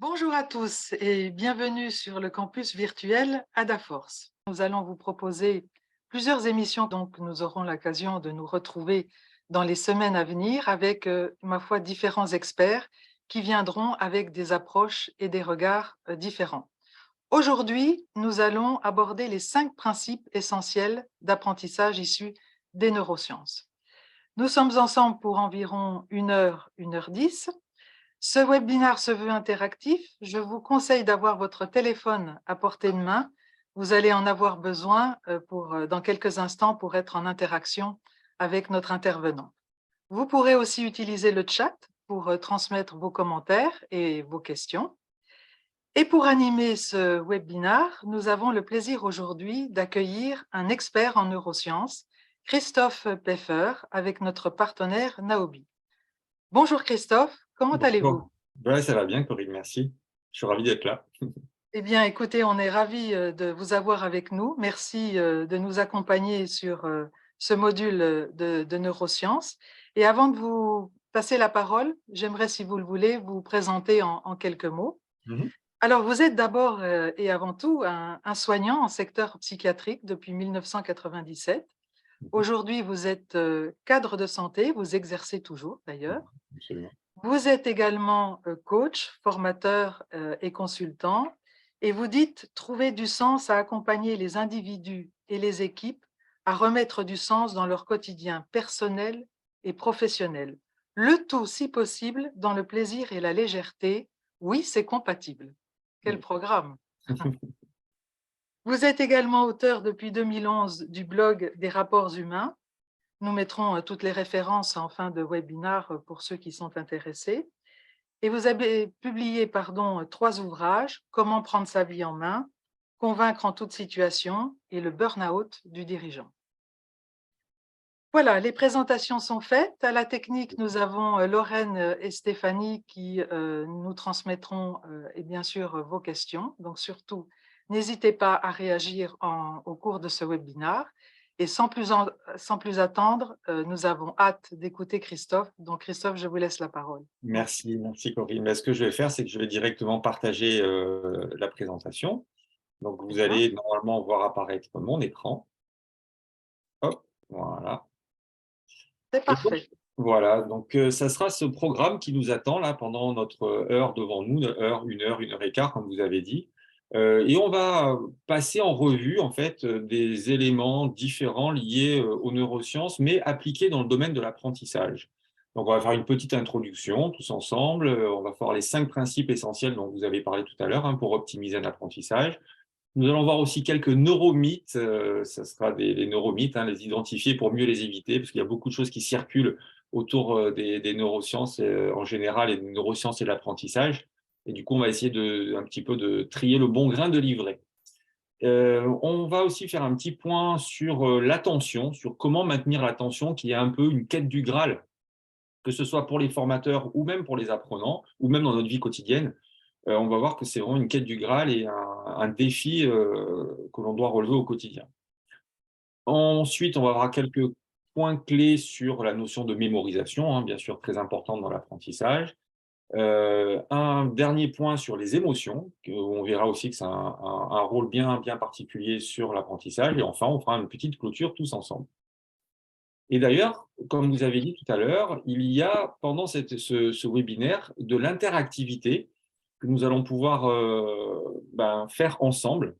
Bonjour à tous et bienvenue sur le campus virtuel Adaforce. Nous allons vous proposer plusieurs émissions, donc nous aurons l'occasion de nous retrouver dans les semaines à venir avec, ma foi, différents experts qui viendront avec des approches et des regards différents. Aujourd'hui, nous allons aborder les 5 principes essentiels d'apprentissage issus des neurosciences. Nous sommes ensemble pour environ 1 heure 10. Ce webinaire se veut interactif. Je vous conseille d'avoir votre téléphone à portée de main. Vous allez en avoir besoin dans quelques instants pour être en interaction avec notre intervenant. Vous pourrez aussi utiliser le chat pour transmettre vos commentaires et vos questions. Et pour animer ce webinaire, nous avons le plaisir aujourd'hui d'accueillir un expert en neurosciences, Christophe Peffer, avec notre partenaire Naobi. Bonjour Christophe, comment allez-vous? Bonjour. Ouais, ça va bien, Corinne, merci. Je suis ravi d'être là. Eh bien, écoutez, on est ravis de vous avoir avec nous. Merci de nous accompagner sur ce module de neurosciences. Et avant de vous passer la parole, j'aimerais, si vous le voulez, vous présenter en quelques mots. Mhm. Alors, vous êtes d'abord et avant tout un soignant en secteur psychiatrique depuis 1997. Mhm. Aujourd'hui, vous êtes cadre de santé, vous exercez toujours d'ailleurs. Absolument. Vous êtes également coach, formateur et consultant, et vous dites trouver du sens à accompagner les individus et les équipes à remettre du sens dans leur quotidien personnel et professionnel. Le tout, si possible, dans le plaisir et la légèreté. Oui, c'est compatible. Quel Mhm. programme! Vous êtes également auteur depuis 2011 du blog des rapports humains. Nous mettrons toutes les références en fin de webinaire pour ceux qui sont intéressés. Et vous avez publié, 3 ouvrages: Comment prendre sa vie en main, Convaincre en toute situation et Le burn-out du dirigeant. Voilà, les présentations sont faites. À la technique, nous avons Lorraine et Stéphanie qui nous transmettront et bien sûr vos questions. Donc surtout, n'hésitez pas à réagir au cours de ce webinaire. Et sans plus attendre, nous avons hâte d'écouter Christophe. Donc Christophe, je vous laisse la parole. Merci. Merci, Corinne. Mais ce que je vais faire, c'est que je vais directement partager la présentation. Donc, Très vous bien, allez normalement voir apparaître mon écran. Hop, voilà. c'est Et donc, parfait. voilà, donc ça sera ce programme qui nous attend là pendant notre heure devant nous, une heure et quart, comme vous avez dit. Et on va passer en revue en fait des éléments différents liés aux neurosciences, mais appliqués dans le domaine de l'apprentissage. Donc on va faire une petite introduction tous ensemble. On va voir les 5 principes essentiels dont vous avez parlé tout à l'heure pour optimiser un apprentissage. Nous allons voir aussi quelques neuromythes, ça sera les neuromythes, les identifier pour mieux les éviter, parce qu'il y a beaucoup de choses qui circulent autour des neurosciences en général et des neurosciences et de l'apprentissage. Et du coup, on va essayer un petit peu de trier le bon grain de livret. On va aussi faire un petit point sur l'attention, sur comment maintenir l'attention, qui est un peu une quête du Graal, que ce soit pour les formateurs ou même pour les apprenants, ou même dans notre vie quotidienne. On va voir que c'est vraiment une quête du Graal et un défi que l'on doit relever au quotidien. Ensuite, on va avoir quelques points clés sur la notion de mémorisation, bien sûr très importante dans l'apprentissage. Un dernier point sur les émotions, on verra aussi que ça a un rôle bien particulier sur l'apprentissage. Et enfin, on fera une petite clôture tous ensemble. Et d'ailleurs, comme vous avez dit tout à l'heure, il y a pendant ce webinaire de l'interactivité que nous allons pouvoir faire ensemble.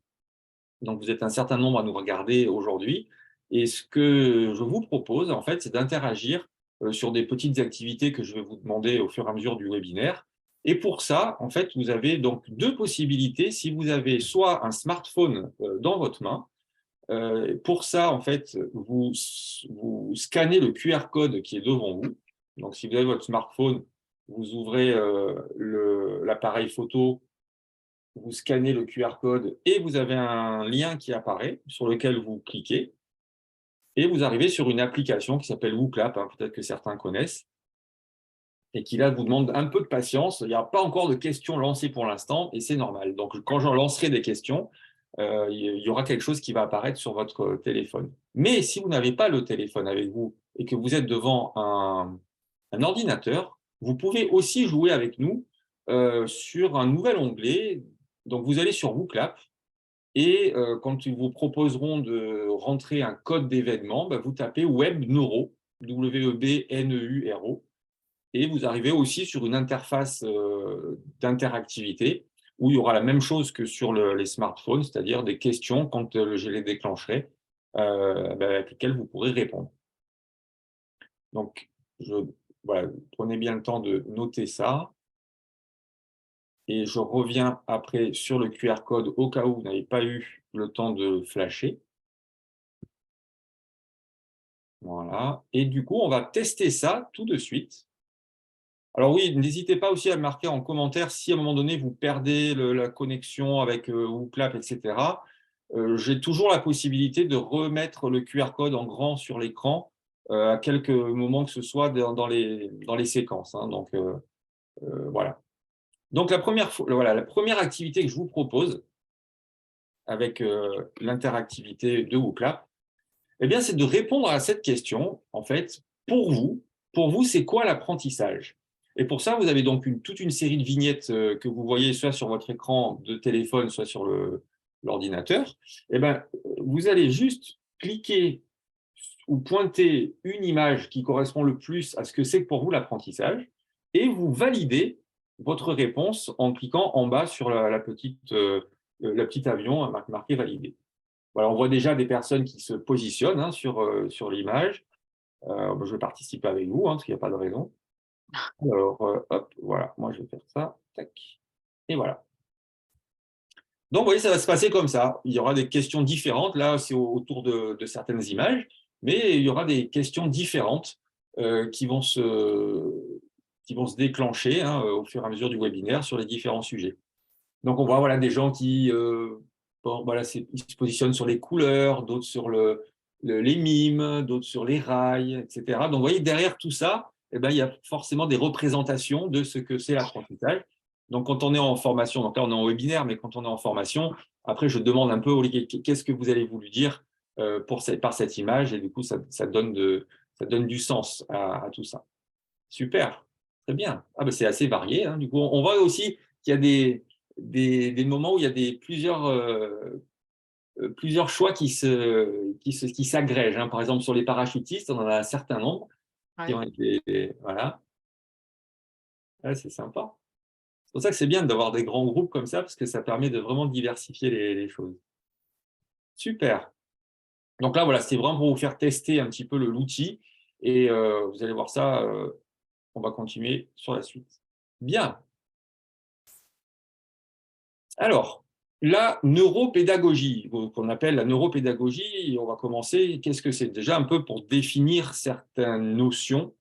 Donc, vous êtes un certain nombre à nous regarder aujourd'hui. Et ce que je vous propose, en fait, c'est d'interagir sur des petites activités que je vais vous demander au fur et à mesure du webinaire. Et pour ça, en fait, vous avez donc 2 possibilités. Si vous avez soit un smartphone dans votre main, pour ça, en fait, vous scannez le QR code qui est devant vous. Donc, si vous avez votre smartphone, vous ouvrez l'appareil photo, vous scannez le QR code et vous avez un lien qui apparaît sur lequel vous cliquez et vous arrivez sur une application qui s'appelle WooClap, peut-être que certains connaissent, et qui là vous demande un peu de patience. Il n'y a pas encore de questions lancées pour l'instant et c'est normal. Donc, quand j'en lancerai des questions, il y aura quelque chose qui va apparaître sur votre téléphone. Mais si vous n'avez pas le téléphone avec vous et que vous êtes devant un ordinateur, vous pouvez aussi jouer avec nous sur un nouvel onglet. Donc, vous allez sur WooClap et quand ils vous proposeront de rentrer un code d'événement, vous tapez WebNeuro, WEBNEURO, et vous arrivez aussi sur une interface d'interactivité où il y aura la même chose que sur les smartphones, c'est-à-dire des questions quand je les déclencherai, avec lesquelles vous pourrez répondre. Donc, voilà, prenez bien le temps de noter ça. Et je reviens après sur le QR code au cas où vous n'avez pas eu le temps de flasher. Voilà. Et du coup, on va tester ça tout de suite. Alors oui, n'hésitez pas aussi à marquer en commentaire si à un moment donné vous perdez la connexion avec WooClap, etc. J'ai toujours la possibilité de remettre le QR code en grand sur l'écran à quelques moments que ce soit dans les séquences, hein. Donc voilà. Donc la première activité que je vous propose avec l'interactivité de WooClap, eh bien, c'est de répondre à cette question, en fait, pour vous, c'est quoi l'apprentissage? Et pour ça, vous avez donc toute une série de vignettes que vous voyez soit sur votre écran de téléphone, soit sur l'ordinateur. Eh bien, vous allez juste cliquer ou pointer une image qui correspond le plus à ce que c'est pour vous l'apprentissage, et vous validez votre réponse en cliquant en bas sur la petite avion marqué valider. Voilà, on voit déjà des personnes qui se positionnent, hein, sur l'image. Je vais participer avec vous, hein, parce qu'il n'y a pas de raison. Alors, hop, voilà, moi je vais faire ça, tac, et voilà. Donc, vous voyez, ça va se passer comme ça. Il y aura des questions différentes. Là, c'est autour de certaines images, mais il y aura des questions différentes qui vont se déclencher, hein, au fur et à mesure du webinaire sur les différents sujets. Donc, on voit, voilà, des gens qui voilà, ils se positionnent sur les couleurs, d'autres sur les mimes, d'autres sur les rails, etc. Donc, vous voyez, derrière tout ça, eh ben, il y a forcément des représentations de ce que c'est l'apprentissage. Donc, quand on est en formation, donc là, on est en webinaire, mais quand on est en formation, après, je demande un peu, qu'est-ce que vous avez voulu dire par cette image, et du coup, ça donne du sens à tout ça. Super, très bien. Ah, ben, c'est assez varié, hein. Du coup, on voit aussi qu'il y a des moments où il y a plusieurs choix qui s'agrègent, hein. Par exemple, sur les parachutistes, on en a un certain nombre qui ont été… Voilà. Ouais, c'est sympa. C'est pour ça que c'est bien d'avoir des grands groupes comme ça, parce que ça permet de vraiment diversifier les choses. Super. Donc là, voilà, c'est vraiment pour vous faire tester un petit peu l'outil. Et vous allez voir ça, on va continuer sur la suite. Bien. Alors, la neuropédagogie, qu'on appelle la neuropédagogie, on va commencer. Qu'est-ce que c'est? Déjà un peu pour définir certaines notions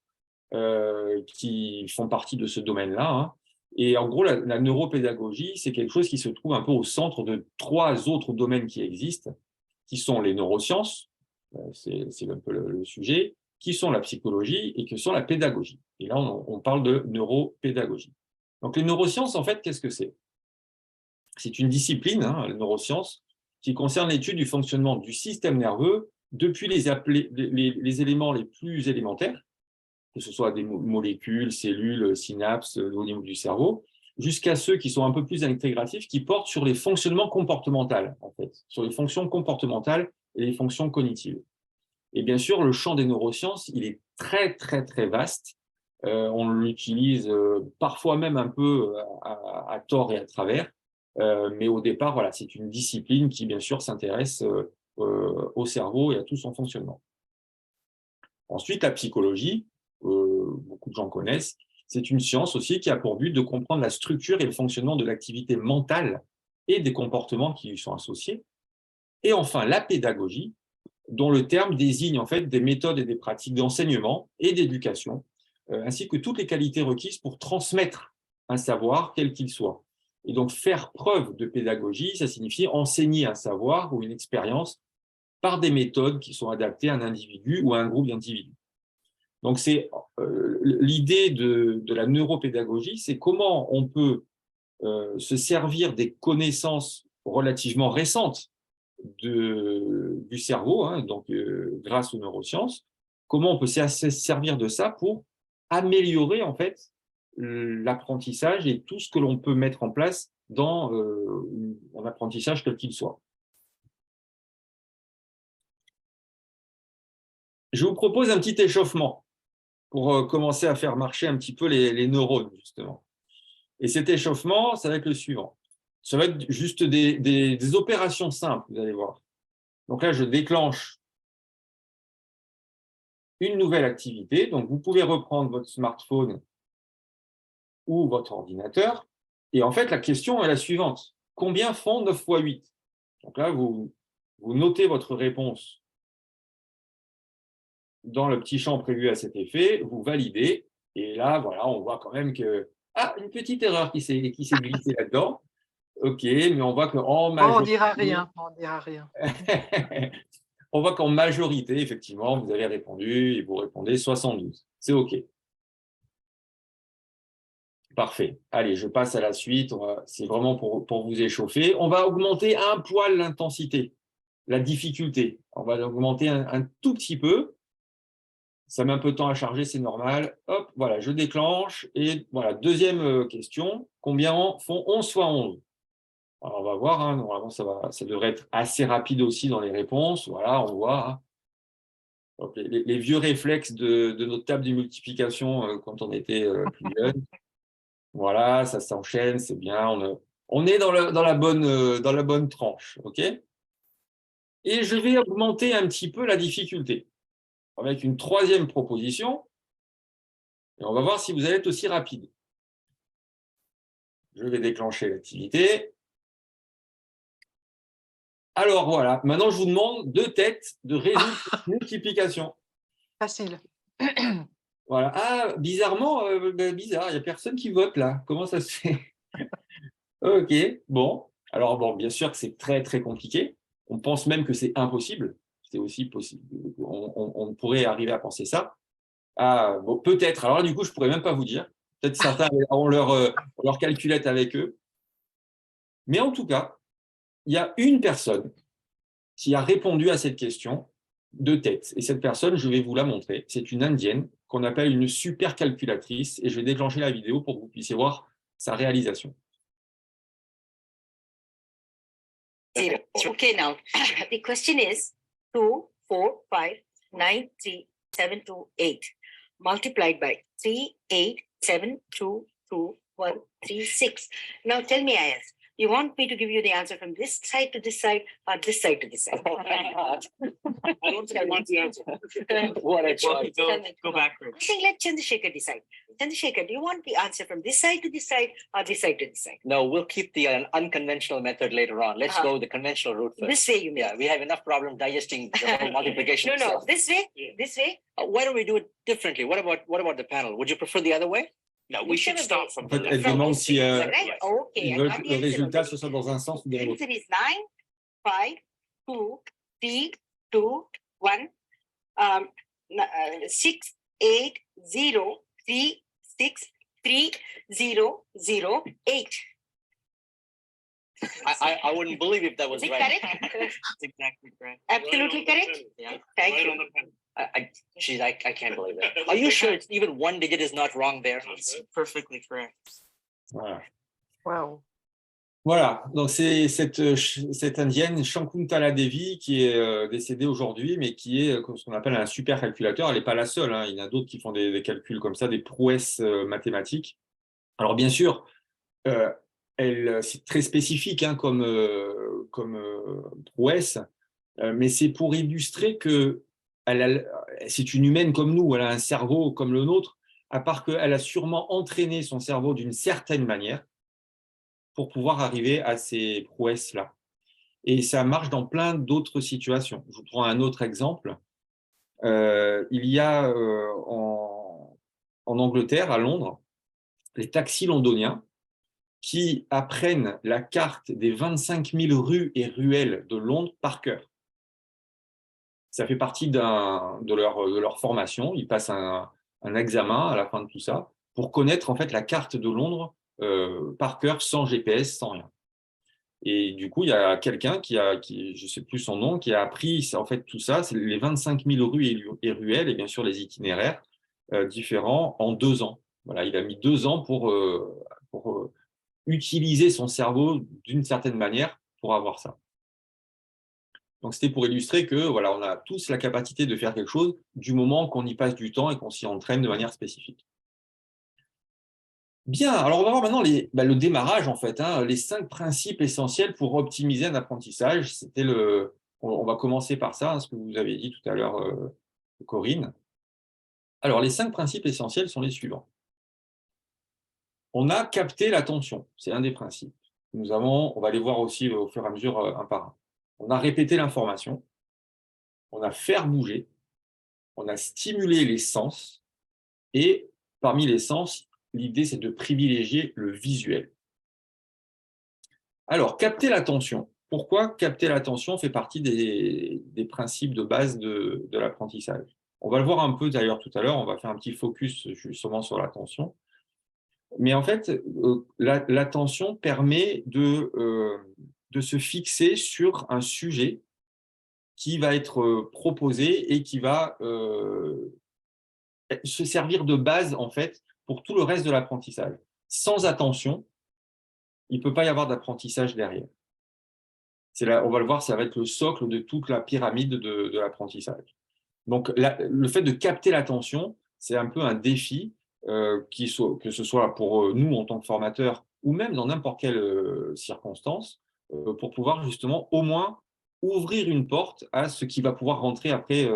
qui font partie de ce domaine-là, hein. Et en gros, la neuropédagogie, c'est quelque chose qui se trouve un peu au centre de 3 autres domaines qui existent, qui sont les neurosciences, c'est un peu le sujet, qui sont la psychologie et qui sont la pédagogie. Et là, on parle de neuropédagogie. Donc, les neurosciences, en fait, qu'est-ce que c'est? C'est une discipline, hein, la neurosciences, qui concerne l'étude du fonctionnement du système nerveux depuis les éléments les plus élémentaires, que ce soit des molécules, cellules, synapses au niveau du cerveau, jusqu'à ceux qui sont un peu plus intégratifs, qui portent sur les fonctionnements comportementaux, en fait, sur les fonctions comportementales et les fonctions cognitives. Et bien sûr, le champ des neurosciences, il est très, très, très vaste. On l'utilise parfois même un peu à tort et à travers. Mais au départ, voilà, c'est une discipline qui, bien sûr, s'intéresse au cerveau et à tout son fonctionnement. Ensuite, la psychologie, beaucoup de gens connaissent, c'est une science aussi qui a pour but de comprendre la structure et le fonctionnement de l'activité mentale et des comportements qui y sont associés. Et enfin, la pédagogie, dont le terme désigne en fait des méthodes et des pratiques d'enseignement et d'éducation, ainsi que toutes les qualités requises pour transmettre un savoir, quel qu'il soit. Et donc, faire preuve de pédagogie, ça signifie enseigner un savoir ou une expérience par des méthodes qui sont adaptées à un individu ou à un groupe d'individus. Donc, c'est l'idée de la neuropédagogie, c'est comment on peut se servir des connaissances relativement récentes du cerveau, hein, donc grâce aux neurosciences, comment on peut se servir de ça pour améliorer en fait l'apprentissage et tout ce que l'on peut mettre en place dans un apprentissage quel qu'il soit. Je vous propose un petit échauffement pour commencer à faire marcher un petit peu les neurones, justement. Et cet échauffement, ça va être le suivant. Ça va être juste des opérations simples, vous allez voir. Donc là, je déclenche une nouvelle activité. Donc, vous pouvez reprendre votre smartphone ou votre ordinateur. Et en fait, la question est la suivante. Combien font 9 fois 8? Donc là, vous notez votre réponse dans le petit champ prévu à cet effet, vous validez. Et là, voilà, on voit quand même que… Ah, une petite erreur qui s'est glissée là-dedans. OK, mais on voit qu'en On dira majorité… rien, on dira rien. On voit qu'en majorité, effectivement, vous avez répondu et vous répondez 72. C'est OK. Parfait. Allez, je passe à la suite. C'est vraiment pour vous échauffer. On va augmenter un poil l'intensité, la difficulté. On va l'augmenter un tout petit peu. Ça met un peu de temps à charger, c'est normal. Hop, voilà, je déclenche. Et voilà, deuxième question. Combien font 11 fois 11? Alors, on va voir. Hein, normalement, ça devrait être assez rapide aussi dans les réponses. Voilà, on voit. Hein. Donc, les vieux réflexes de notre table de multiplication quand on était plus jeune. Voilà, ça s'enchaîne, c'est bien. On est dans la bonne tranche. OK? Et je vais augmenter un petit peu la difficulté avec une troisième proposition. Et on va voir si vous allez être aussi rapide. Je vais déclencher l'activité. Alors voilà, maintenant je vous demande 2 têtes de résultats de multiplication. Facile. Voilà. Ah, bizarrement, bizarre, il n'y a personne qui vote là. Comment ça se fait? OK, bon. Alors bon, bien sûr que c'est très, très compliqué. On pense même que c'est impossible. C'est aussi possible. On pourrait arriver à penser ça. Ah, bon, peut-être. Alors là, du coup, je ne pourrais même pas vous dire. Peut-être certains ont leur calculette avec eux. Mais en tout cas, il y a une personne qui a répondu à cette question de tête. Et cette personne, je vais vous la montrer. C'est une Indienne qu'on appelle une super calculatrice. Et je vais déclencher la vidéo pour que vous puissiez voir sa réalisation. Zero. Okay, now the question is 2, 4, 5, 9, 3, 7, 2, 8 multiplied by 3, 8, 7, 2, 2, 1, 3, 6. Now tell me, Ayaz, you want me to give you the answer from this side to this side or this side to this side? I don't think I want the answer. What I tried. Go backwards. I think let Chandrasekhar decide. Chandrasekhar, do you want the answer from this side to this side or this side to this side? No, we'll keep the unconventional method later on. Let's go the conventional route first. This way you mean? Yeah, we have enough problem digesting the whole multiplication. No, stuff. this way? Yeah. This way? Why don't we do it differently? What about the panel? Would you prefer the other way? No, we should start from En fait, elle demande si Right? Okay. ils veulent que le résultat ce soit dans un sens ou dans The l'autre. answer is 9, 5, 2, 3, 2, 1, 6, 8, 0, 3, 6, 3, 0, 0, 8. I wouldn't believe if that was Is it right. correct? That's exactly correct. Absolutely correct? Yeah. Thank you. I can't believe it. Are you sure it's even one digit is not wrong there? It's perfectly correct. Voilà. Wow. Voilà, donc c'est cette indienne Shakuntala Devi qui est décédée aujourd'hui, mais qui est ce qu'on appelle un super calculateur. Elle n'est pas la seule, hein. Il y en a d'autres qui font des calculs comme ça, des prouesses mathématiques. Alors bien sûr, c'est très spécifique hein, comme prouesse, mais c'est pour illustrer que c'est une humaine comme nous, elle a un cerveau comme le nôtre, à part qu'elle a sûrement entraîné son cerveau d'une certaine manière pour pouvoir arriver à ces prouesses-là. Et ça marche dans plein d'autres situations. Je vous prends un autre exemple. Il y a en Angleterre, à Londres, les taxis londoniens qui apprennent la carte des 25 000 rues et ruelles de Londres par cœur. Ça fait partie de leur formation. Ils passent un examen à la fin de tout ça pour connaître en fait la carte de Londres par cœur, sans GPS, sans rien. Et du coup, il y a quelqu'un qui je ne sais plus son nom, qui a appris en fait tout ça, c'est les 25 000 rues et ruelles, et bien sûr les itinéraires différents en 2 ans. Voilà, il a mis 2 ans pour utiliser son cerveau d'une certaine manière pour avoir ça. Donc, c'était pour illustrer que voilà, on a tous la capacité de faire quelque chose du moment qu'on y passe du temps et qu'on s'y entraîne de manière spécifique. Bien, alors on va voir maintenant le démarrage, en fait, hein, les 5 principes essentiels pour optimiser un apprentissage. On va commencer par ça, hein, ce que vous avez dit tout à l'heure, Corinne. Alors, les 5 principes essentiels sont les suivants. On a capté l'attention, c'est un des principes. On va les voir aussi au fur et à mesure, un par un. On a répété l'information, on a fait bouger, on a stimulé les sens, et parmi les sens, l'idée c'est de privilégier le visuel. Alors, capter l'attention. Pourquoi capter l'attention fait partie des principes de base de l'apprentissage? On va le voir un peu d'ailleurs tout à l'heure, on va faire un petit focus justement sur l'attention. Mais en fait, l'attention permet de se fixer sur un sujet qui va être proposé et qui va se servir de base, en fait, pour tout le reste de l'apprentissage. Sans attention, il ne peut pas y avoir d'apprentissage derrière. On va le voir, ça va être le socle de toute la pyramide de l'apprentissage. Donc, le fait de capter l'attention, c'est un peu un défi, que ce soit pour nous en tant que formateurs ou même dans n'importe quelle circonstance, pour pouvoir justement au moins ouvrir une porte à ce qui va pouvoir rentrer après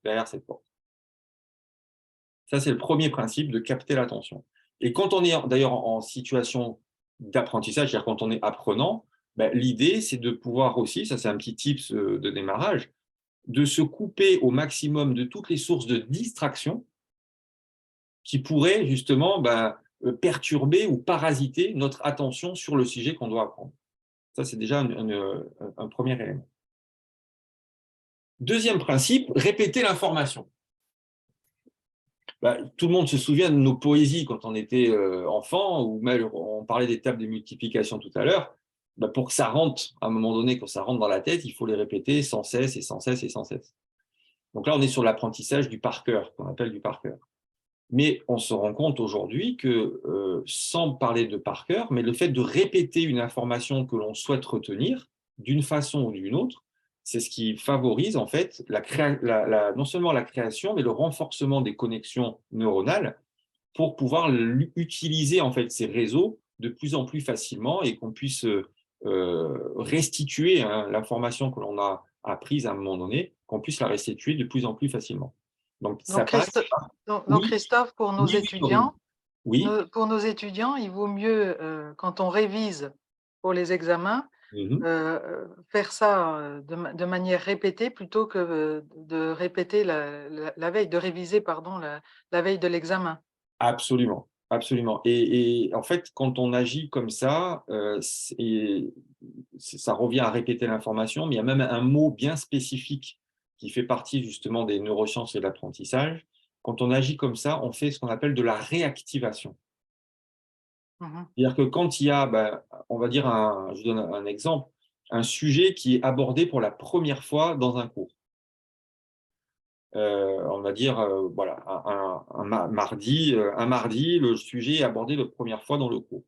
derrière cette porte. Ça, c'est le premier principe, de capter l'attention. Et quand on est d'ailleurs en situation d'apprentissage, c'est-à-dire quand on est apprenant, l'idée, c'est de pouvoir aussi, ça c'est un petit tips de démarrage, de se couper au maximum de toutes les sources de distraction qui pourraient justement perturber ou parasiter notre attention sur le sujet qu'on doit apprendre. Ça, c'est déjà un premier élément. Deuxième principe, répéter l'information. Tout le monde se souvient de nos poésies quand on était enfant, ou même on parlait des tables de multiplication tout à l'heure. Pour que ça rentre, à un moment donné, quand ça rentre dans la tête, il faut les répéter sans cesse et sans cesse et sans cesse. Donc là, on est sur l'apprentissage du par cœur, qu'on appelle du par cœur. Mais on se rend compte aujourd'hui que, sans parler de par cœur, mais le fait de répéter une information que l'on souhaite retenir, d'une façon ou d'une autre, c'est ce qui favorise en fait non seulement la création, mais le renforcement des connexions neuronales pour pouvoir utiliser en fait ces réseaux de plus en plus facilement et qu'on puisse restituer l'information que l'on a apprise à un moment donné, qu'on puisse la restituer de plus en plus facilement. Donc Christophe, pour nos étudiants, oui. Pour nos étudiants, il vaut mieux, quand on révise pour les examens, faire ça de manière répétée plutôt que de répéter la veille, de réviser, pardon, la veille de l'examen. Absolument, absolument. Et en fait, quand on agit comme ça, ça revient à répéter l'information, mais il y a même un mot bien spécifique qui fait partie justement des neurosciences et de l'apprentissage. Quand on agit comme ça, on fait ce qu'on appelle de la réactivation. C'est-à-dire que quand il y a, on va dire, je donne un exemple, un sujet qui est abordé pour la première fois dans un cours. On va dire, voilà, un mardi, le sujet est abordé la première fois dans le cours.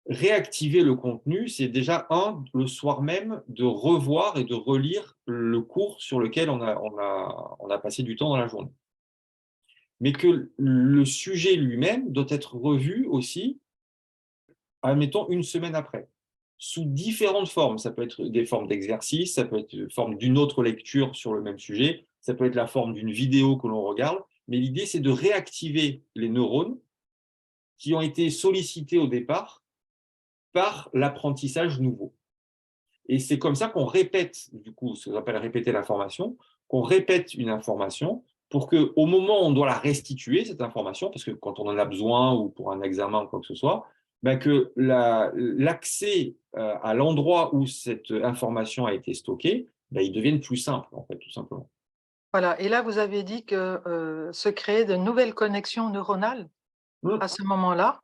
Réactiver le contenu, c'est déjà le soir même, de revoir et de relire le cours sur lequel on a passé du temps dans la journée. Mais que le sujet lui-même doit être revu aussi, admettons, une semaine après, sous différentes formes. Ça peut être des formes d'exercice, ça peut être une forme d'une autre lecture sur le même sujet, ça peut être la forme d'une vidéo que l'on regarde, mais l'idée, c'est de réactiver les neurones qui ont été sollicités au départ par l'apprentissage nouveau. Et c'est comme ça qu'on répète, du coup, ce qu'on appelle répéter l'information, qu'on répète une information pour qu'au moment où on doit la restituer, cette information, parce que quand on en a besoin ou pour un examen ou quoi que ce soit, que l'accès à l'endroit où cette information a été stockée, il devienne plus simple, en fait, tout simplement. Voilà, et là, vous avez dit que se créer de nouvelles connexions neuronales à ce moment-là,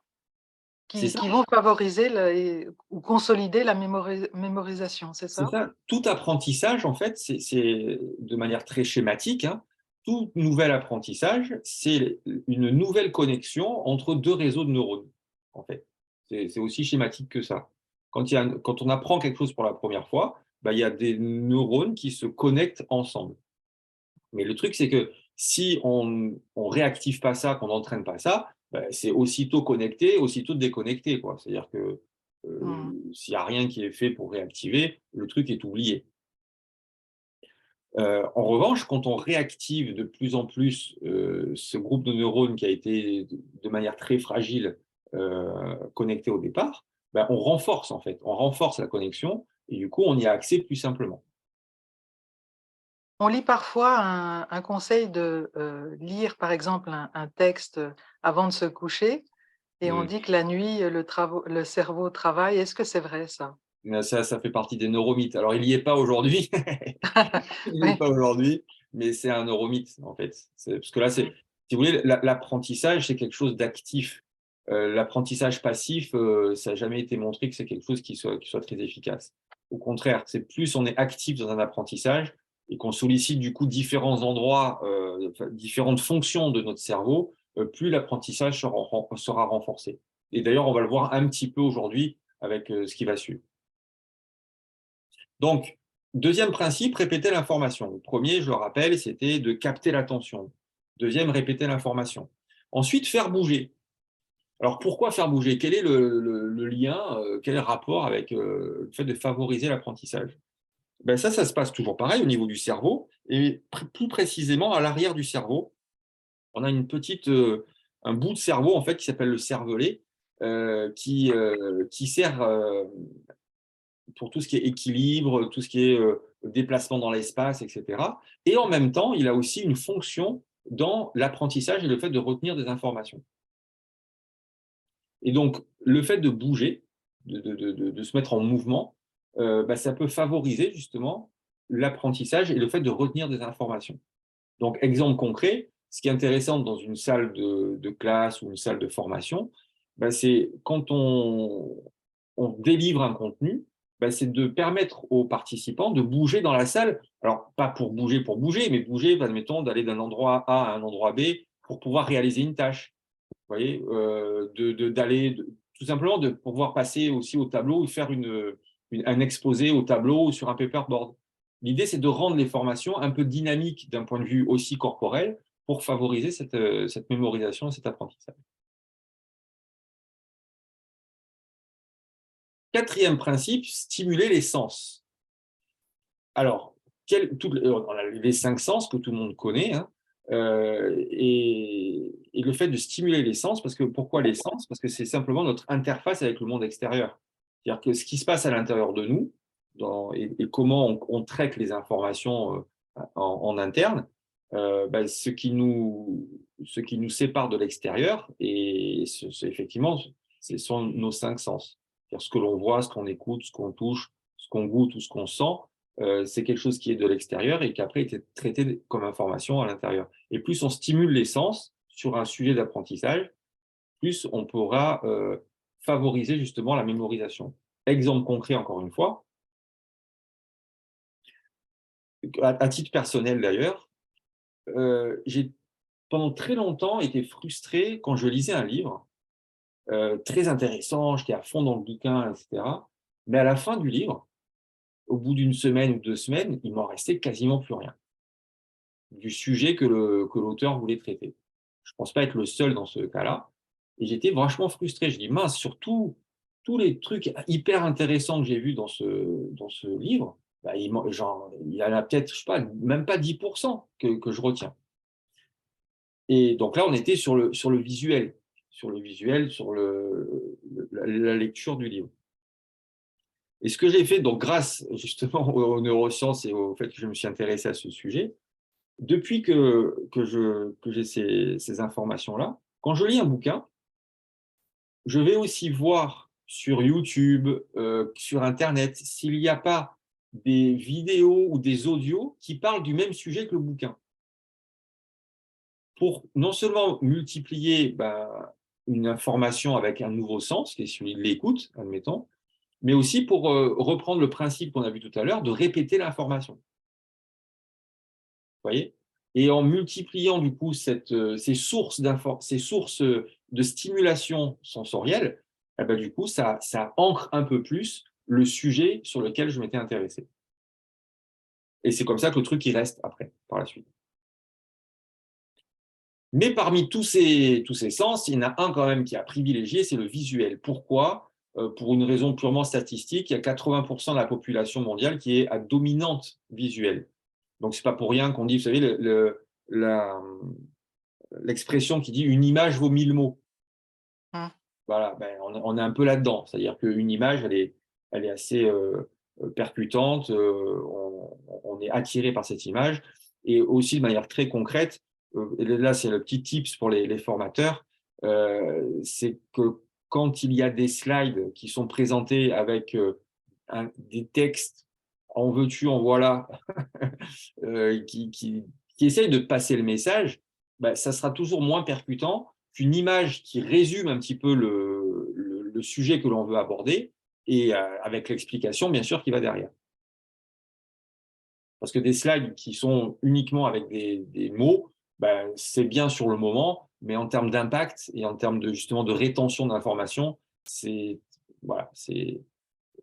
qui vont favoriser ou consolider la mémorisation, c'est ça? C'est ça. Tout apprentissage, en fait, c'est de manière très schématique, hein, tout nouvel apprentissage, c'est une nouvelle connexion entre deux réseaux de neurones, en fait. C'est aussi schématique que ça. Quand on apprend quelque chose pour la première fois, il y a des neurones qui se connectent ensemble. Mais le truc, c'est que si on ne réactive pas ça, qu'on n'entraîne pas ça, c'est aussitôt connecté, aussitôt déconnecté, quoi. C'est-à-dire que s'il n'y a rien qui est fait pour réactiver, le truc est oublié. En revanche, quand on réactive de plus en plus ce groupe de neurones qui a été de manière très fragile connecté au départ, on renforce en fait, on renforce la connexion et du coup on y a accès plus simplement. On lit parfois un conseil de lire, par exemple, un texte avant de se coucher, et on dit que la nuit, le cerveau travaille. Est-ce que c'est vrai, ça? Mais ça fait partie des neuromythes. Alors, il n'y est pas aujourd'hui. Il n'y est Oui. pas aujourd'hui, mais c'est un neuromythe, en fait. Parce que là, si vous voulez, l'apprentissage, c'est quelque chose d'actif. L'apprentissage passif, ça n'a jamais été montré que c'est quelque chose qui soit très efficace. Au contraire, c'est plus on est actif dans un apprentissage et qu'on sollicite du coup différents endroits, différentes fonctions de notre cerveau, plus l'apprentissage sera renforcé. Et d'ailleurs, on va le voir un petit peu aujourd'hui avec ce qui va suivre. Donc, deuxième principe, répéter l'information. Le premier, je le rappelle, c'était de capter l'attention. Deuxième, répéter l'information. Ensuite, faire bouger. Alors, pourquoi faire bouger? Quel est le lien, quel est le rapport avec le fait de favoriser l'apprentissage? Ça se passe toujours pareil au niveau du cerveau, et plus précisément à l'arrière du cerveau. On a un bout de cerveau en fait, qui s'appelle le cervelet, qui sert pour tout ce qui est équilibre, tout ce qui est déplacement dans l'espace, etc. Et en même temps, il a aussi une fonction dans l'apprentissage et le fait de retenir des informations. Et donc, le fait de bouger, de se mettre en mouvement, ça peut favoriser justement l'apprentissage et le fait de retenir des informations. Donc, exemple concret, ce qui est intéressant dans une salle de classe ou une salle de formation, c'est quand on délivre un contenu, c'est de permettre aux participants de bouger dans la salle. Alors, pas pour bouger, mais bouger, admettons, d'aller d'un endroit A à un endroit B pour pouvoir réaliser une tâche. Vous voyez, tout simplement de pouvoir passer aussi au tableau ou faire un exposé au tableau ou sur un paperboard. L'idée, c'est de rendre les formations un peu dynamiques d'un point de vue aussi corporel pour favoriser cette mémorisation et cet apprentissage. Quatrième principe, stimuler les sens. Alors, on a les 5 sens que tout le monde connaît, hein, et le fait de stimuler les sens, pourquoi les sens? Parce que c'est simplement notre interface avec le monde extérieur. C'est-à-dire que ce qui se passe à l'intérieur de nous, et comment on traite les informations en interne, ce qui nous sépare de l'extérieur, et effectivement, ce sont nos 5 sens. C'est-à-dire ce que l'on voit, ce qu'on écoute, ce qu'on touche, ce qu'on goûte ou ce qu'on sent, c'est quelque chose qui est de l'extérieur et qui après est traité comme information à l'intérieur. Et plus on stimule les sens sur un sujet d'apprentissage, plus on pourra favoriser justement la mémorisation. Exemple concret, encore une fois, à titre personnel d'ailleurs, j'ai pendant très longtemps été frustré quand je lisais un livre très intéressant, j'étais à fond dans le bouquin, etc. Mais à la fin du livre, au bout d'une semaine ou 2 semaines, il m'en restait quasiment plus rien du sujet que l'auteur voulait traiter. Je ne pense pas être le seul dans ce cas-là. Et j'étais vachement frustré. Je dis, mince, surtout tous les trucs hyper intéressants que j'ai vus dans ce livre, il y en a peut-être, je sais pas, même pas 10% que je retiens. Et donc là, on était sur le visuel, sur la lecture du livre. Et ce que j'ai fait, donc grâce justement aux neurosciences et au fait que je me suis intéressé à ce sujet, depuis que j'ai ces informations-là, quand je lis un bouquin, je vais aussi voir sur YouTube, sur Internet, s'il n'y a pas des vidéos ou des audios qui parlent du même sujet que le bouquin. Pour non seulement multiplier une information avec un nouveau sens, qui est celui de l'écoute, admettons, mais aussi pour reprendre le principe qu'on a vu tout à l'heure, de répéter l'information. Vous voyez? Et en multipliant du coup ces sources de stimulation sensorielle, eh ben, du coup, ça ancre un peu plus le sujet sur lequel je m'étais intéressé. Et c'est comme ça que le truc, il reste après, par la suite. Mais parmi tous ces sens, il y en a un quand même qui a privilégié, c'est le visuel. Pourquoi? Pour une raison purement statistique, il y a 80% de la population mondiale qui est à dominante visuelle. Donc, ce n'est pas pour rien qu'on dit, vous savez, l'expression qui dit « une image vaut 1000 mots ». Voilà, ben, on est un peu là-dedans. C'est-à-dire qu'une image, elle est assez percutante, on est attiré par cette image. Et aussi, de manière très concrète, et là, c'est le petit tips pour les formateurs, c'est que quand il y a des slides qui sont présentés avec des textes en veux-tu, en voilà, qui essayent de passer le message, ben, ça sera toujours moins percutant qu'une image qui résume un petit peu le sujet que l'on veut aborder et avec l'explication, bien sûr, qui va derrière. Parce que des slides qui sont uniquement avec des mots, ben, c'est bien sur le moment, mais en termes d'impact et en termes justement de rétention d'informations, voilà,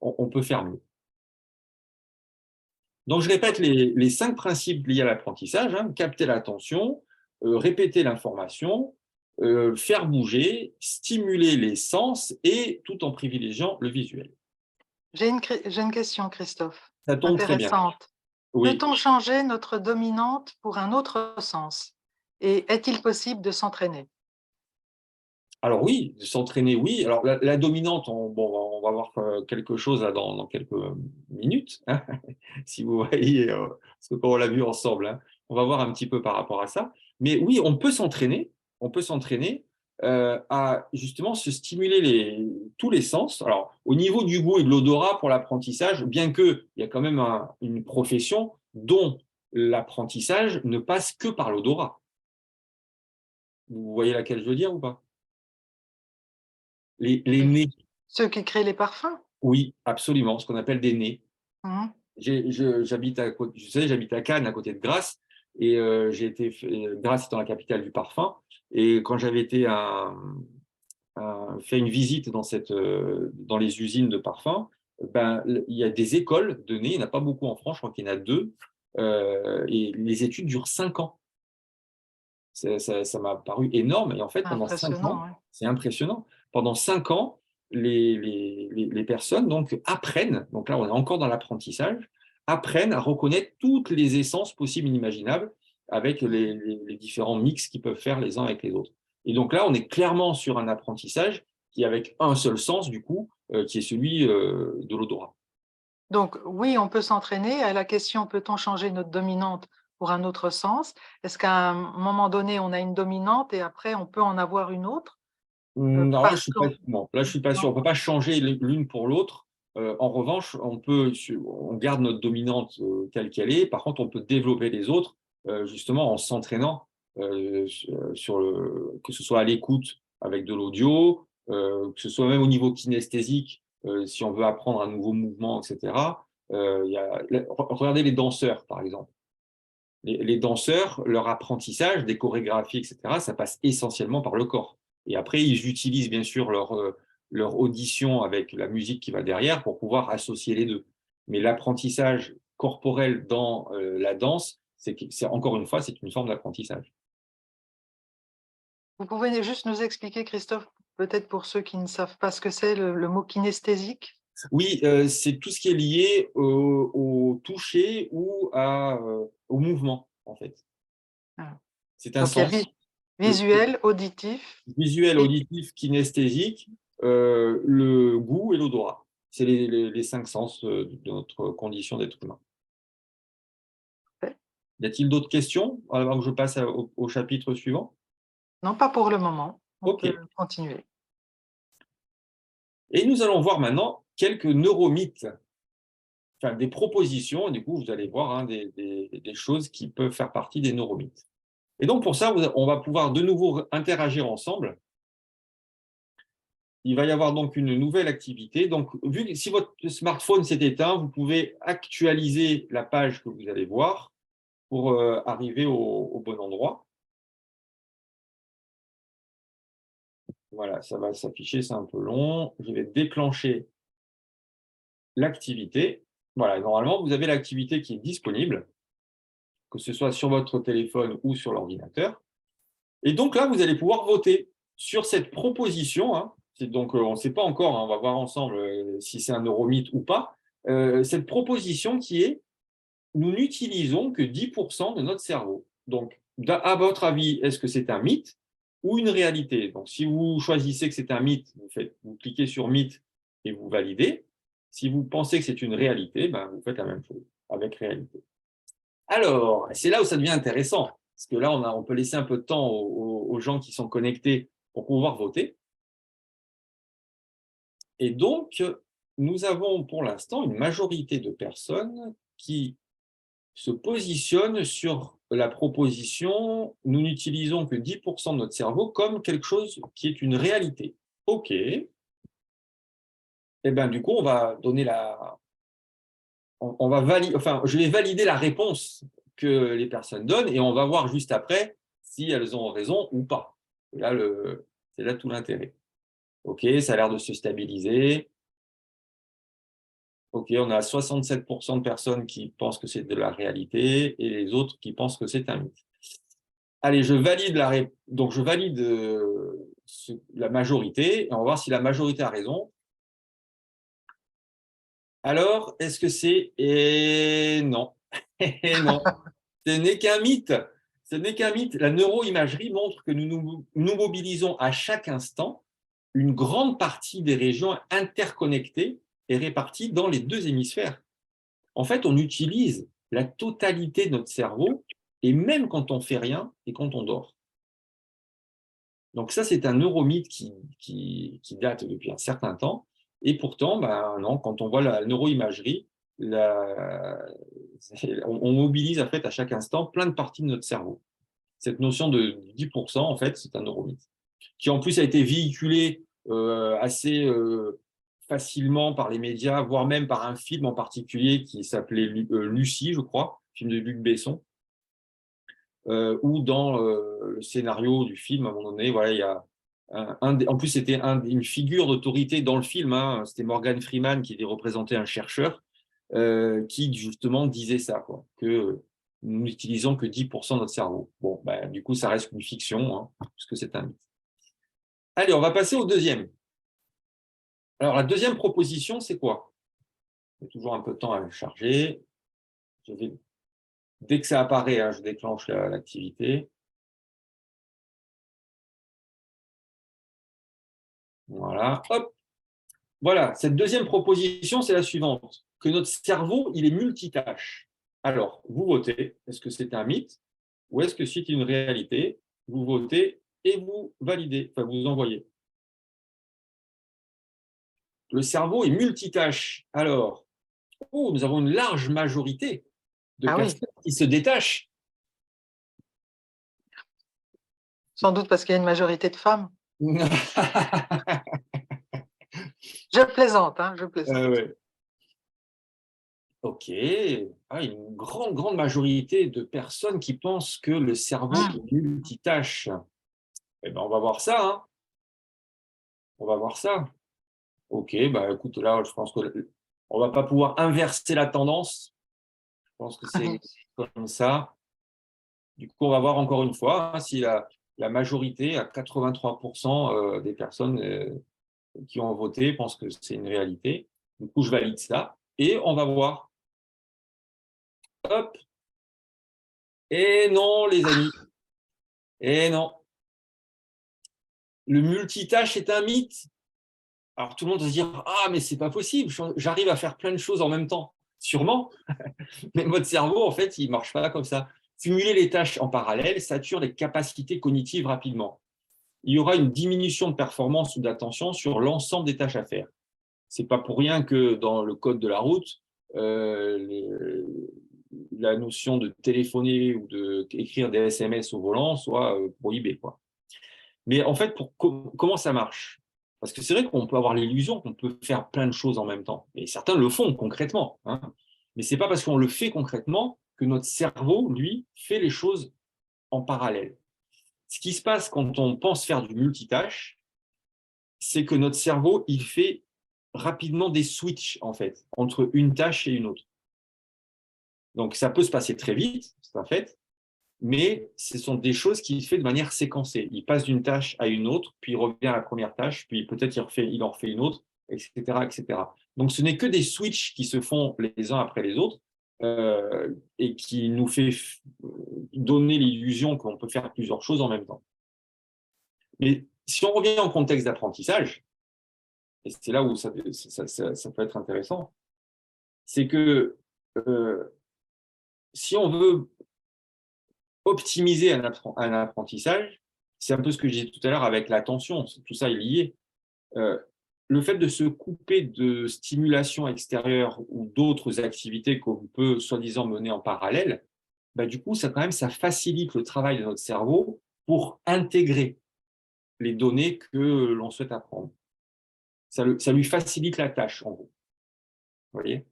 on peut faire mieux. Donc, je répète les 5 principes liés à l'apprentissage, hein, capter l'attention, répéter l'information, faire bouger, stimuler les sens et tout en privilégiant le visuel. J'ai une question, Christophe. Ça tombe très bien. Intéressante. Oui. Peut-on changer notre dominante pour un autre sens? Et est-il possible de s'entraîner? Alors oui, s'entraîner, oui. Alors la dominante, on va voir quelque chose là, dans quelques minutes, hein, si vous voyez, parce que quand on l'a vu ensemble, hein, on va voir un petit peu par rapport à ça. Mais oui, on peut s'entraîner à justement se stimuler tous les sens. Alors, au niveau du goût et de l'odorat pour l'apprentissage, bien qu'il y a quand même une profession dont l'apprentissage ne passe que par l'odorat. Vous voyez laquelle je veux dire ou pas? Les nez. Ceux qui créent les parfums? Oui, absolument, ce qu'on appelle des nez. Mhm. J'habite à Cannes, à côté de Grasse, et Grasse étant la capitale du parfum. Et quand j'avais été fait une visite dans les usines de parfum, ben, il y a des écoles de nez, il n'y en a pas beaucoup en France, je crois qu'il y en a 2, et les études durent 5 ans. Ça m'a paru énorme. Et en fait, pendant 5 ans, Ouais. c'est impressionnant. Pendant 5 ans, les personnes donc, apprennent, donc là, on est encore dans l'apprentissage, apprennent à reconnaître toutes les essences possibles et inimaginables avec les différents mix qu'ils peuvent faire les uns avec les autres. Et donc là, on est clairement sur un apprentissage qui est avec un seul sens, du coup, qui est celui de l'odorat. Donc oui, on peut s'entraîner. À la question, peut-on changer notre dominante pour un autre sens? Est-ce qu'à un moment donné, on a une dominante et après, on peut en avoir une autre? Non, là, je Parce suis qu'on pas, non, là, je suis pas sûr. On ne peut pas changer l'une pour l'autre. En revanche, on garde notre dominante telle qu'elle est. Par contre, on peut développer les autres justement en s'entraînant que ce soit à l'écoute avec de l'audio, que ce soit même au niveau kinesthésique, si on veut apprendre un nouveau mouvement, etc. Regardez les danseurs, par exemple. Les danseurs, leur apprentissage des chorégraphies, etc., ça passe essentiellement par le corps. Et après, ils utilisent bien sûr leur audition avec la musique qui va derrière pour pouvoir associer les deux. Mais l'apprentissage corporel dans la danse, encore une fois, c'est une forme d'apprentissage. Vous pouvez juste nous expliquer, Christophe, peut-être pour ceux qui ne savent pas ce que c'est le mot kinesthésique? Oui, c'est tout ce qui est lié au toucher ou au mouvement, en fait. Ah. C'est un Donc il y a sens. visuel, auditif. Visuel, Et auditif, kinesthésique, le goût et l'odorat. C'est les 5 sens de notre condition d'être humain. Ouais. Y a-t-il d'autres questions avant que je passe au chapitre suivant? Non, pas pour le moment. On Ok. peut continuer. Et nous allons voir maintenant quelques neuromythes, enfin des propositions, et du coup vous allez voir hein, des choses qui peuvent faire partie des neuromythes. Et donc pour ça, on va pouvoir de nouveau interagir ensemble. Il va y avoir donc une nouvelle activité. Donc, si votre smartphone s'est éteint, vous pouvez actualiser la page que vous allez voir pour arriver au bon endroit. Voilà, ça va s'afficher, c'est un peu long. Je vais déclencher l'activité. Voilà, normalement, vous avez l'activité qui est disponible, que ce soit sur votre téléphone ou sur l'ordinateur. Et donc là, vous allez pouvoir voter sur cette proposition. Hein. Donc, on ne sait pas encore, hein, on va voir ensemble si c'est un neuromythe ou pas. Cette proposition qui est, nous n'utilisons que 10% de notre cerveau. Donc, à votre avis, est-ce que c'est un mythe ou une réalité? Donc, si vous choisissez que c'est un mythe, vous cliquez sur mythe et vous validez. Si vous pensez que c'est une réalité, ben, vous faites la même chose avec réalité. Alors, c'est là où ça devient intéressant, parce que là, on peut laisser un peu de temps aux gens qui sont connectés pour pouvoir voter. Et donc, nous avons pour l'instant une majorité de personnes qui se positionnent sur la proposition « nous n'utilisons que 10% de notre cerveau » comme quelque chose qui est une réalité. OK. Et bien, du coup, on va donner je vais valider la réponse que les personnes donnent et on va voir juste après si elles ont raison ou pas. C'est là tout l'intérêt. OK, ça a l'air de se stabiliser. OK, on a 67% de personnes qui pensent que c'est de la réalité et les autres qui pensent que c'est un mythe. Allez, je valide la majorité et on va voir si la majorité a raison. Alors, est-ce que c'est… Et non. Et non. Ce n'est qu'un mythe. Ce n'est qu'un mythe. La neuroimagerie montre que nous mobilisons à chaque instant une grande partie des régions interconnectées et réparties dans les deux hémisphères. En fait, on utilise la totalité de notre cerveau, et même quand on ne fait rien et quand on dort. Donc ça, c'est un neuromythe qui date depuis un certain temps. Et pourtant, non, quand on voit la neuroimagerie, on mobilise en fait, à chaque instant plein de parties de notre cerveau. Cette notion de 10%, en fait, c'est un neuromythe, qui en plus a été véhiculé assez facilement par les médias, voire même par un film en particulier qui s'appelait Lucie, je crois, film de Luc Besson, où dans le scénario du film, à un moment donné, voilà, il y a en plus, c'était une figure d'autorité dans le film, hein, c'était Morgan Freeman qui représentait un chercheur qui justement disait ça, quoi, que nous n'utilisons que 10% de notre cerveau. Bon, du coup, ça reste une fiction, hein, puisque c'est un mythe. Allez, on va passer au deuxième. Alors, la deuxième proposition, c'est quoi? J'ai toujours un peu de temps à le charger. Dès que ça apparaît, hein, je déclenche l'activité. Voilà, hop. Voilà, cette deuxième proposition, c'est la suivante, que notre cerveau, il est multitâche. Alors, vous votez, est-ce que c'est un mythe ou est-ce que c'est une réalité? Vous votez et vous validez, enfin vous envoyez. Le cerveau est multitâche. Alors, nous avons une large majorité de personnes qui se détachent. Sans doute parce qu'il y a une majorité de femmes. Je plaisante, hein, je plaisante. Ouais. Ok. Une grande majorité de personnes qui pensent que le cerveau est multitâche. Eh ben, on va voir ça. Hein. On va voir ça. Ok, écoute, là, je pense qu'on ne va pas pouvoir inverser la tendance. Je pense que c'est comme ça. Du coup, on va voir encore une fois hein, si la majorité, à 83% des personnes qui ont voté, pensent que c'est une réalité. Du coup, je valide ça. Et on va voir. Hop. Et non, les amis. Et non. Le multitâche est un mythe. Alors, tout le monde va se dire « Ah, mais c'est pas possible, j'arrive à faire plein de choses en même temps. » Sûrement, mais votre cerveau, en fait, il ne marche pas comme ça. Cumuler les tâches en parallèle sature les capacités cognitives rapidement. Il y aura une diminution de performance ou d'attention sur l'ensemble des tâches à faire. Ce n'est pas pour rien que dans le code de la route, la notion de téléphoner ou d'écrire des SMS au volant soit prohibée, quoi. Mais en fait, comment ça marche? Parce que c'est vrai qu'on peut avoir l'illusion qu'on peut faire plein de choses en même temps. Et certains le font concrètement. Hein. Mais ce n'est pas parce qu'on le fait concrètement que notre cerveau, lui, fait les choses en parallèle. Ce qui se passe quand on pense faire du multitâche, c'est que notre cerveau, il fait rapidement des switches, en fait, entre une tâche et une autre. Donc, ça peut se passer très vite, c'est un fait, mais ce sont des choses qu'il fait de manière séquencée. Il passe d'une tâche à une autre, puis il revient à la première tâche, puis peut-être il en refait une autre, etc., etc. Donc, ce n'est que des switches qui se font les uns après les autres et qui nous fait donner l'illusion qu'on peut faire plusieurs choses en même temps. Mais si on revient en contexte d'apprentissage, et c'est là où ça peut être intéressant, c'est que si on veut optimiser un apprentissage, c'est un peu ce que je disais tout à l'heure avec l'attention, tout ça est lié. Le fait de se couper de stimulation extérieure ou d'autres activités qu'on peut soi-disant mener en parallèle, bah, du coup, ça, quand même, ça facilite le travail de notre cerveau pour intégrer les données que l'on souhaite apprendre. Ça lui facilite la tâche, en gros. Vous voyez?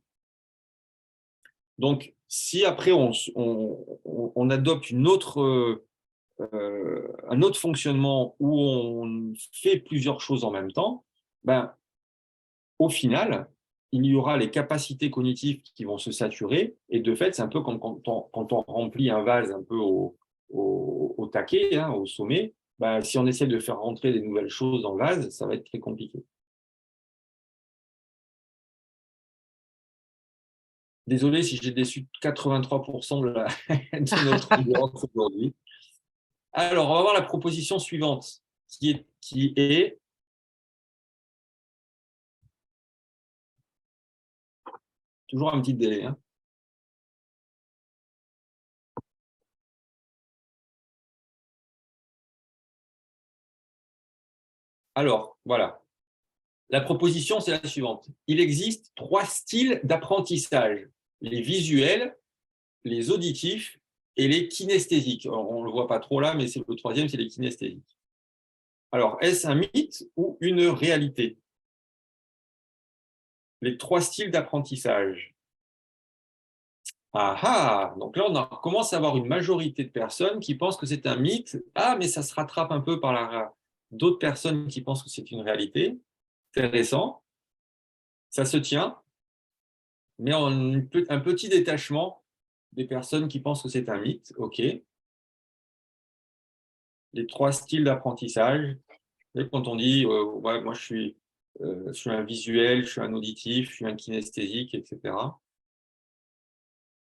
Donc, si après on adopte un autre fonctionnement où on fait plusieurs choses en même temps, ben, au final, il y aura les capacités cognitives qui vont se saturer. Et de fait, c'est un peu comme quand on remplit un vase un peu au taquet, hein, au sommet. Ben, si on essaie de faire rentrer des nouvelles choses dans le vase, ça va être très compliqué. Désolé si j'ai déçu 83% de notre audience aujourd'hui. Alors, on va voir la proposition suivante, qui est toujours un petit délai. Hein. Alors, voilà. La proposition, c'est la suivante. Il existe 3 styles d'apprentissage. Les visuels, les auditifs et les kinesthésiques. Alors, on ne le voit pas trop là, mais le troisième, c'est les kinesthésiques. Alors, est-ce un mythe ou une réalité? Les 3 styles d'apprentissage. Ah ah! Donc là, on commence à avoir une majorité de personnes qui pensent que c'est un mythe. Ah, mais ça se rattrape un peu par d'autres personnes qui pensent que c'est une réalité. Intéressant. Ça se tient, mais un petit détachement des personnes qui pensent que c'est un mythe. OK. Les 3 styles d'apprentissage. Quand on dit ouais, moi je suis un visuel, je suis un auditif, je suis un kinesthésique, etc.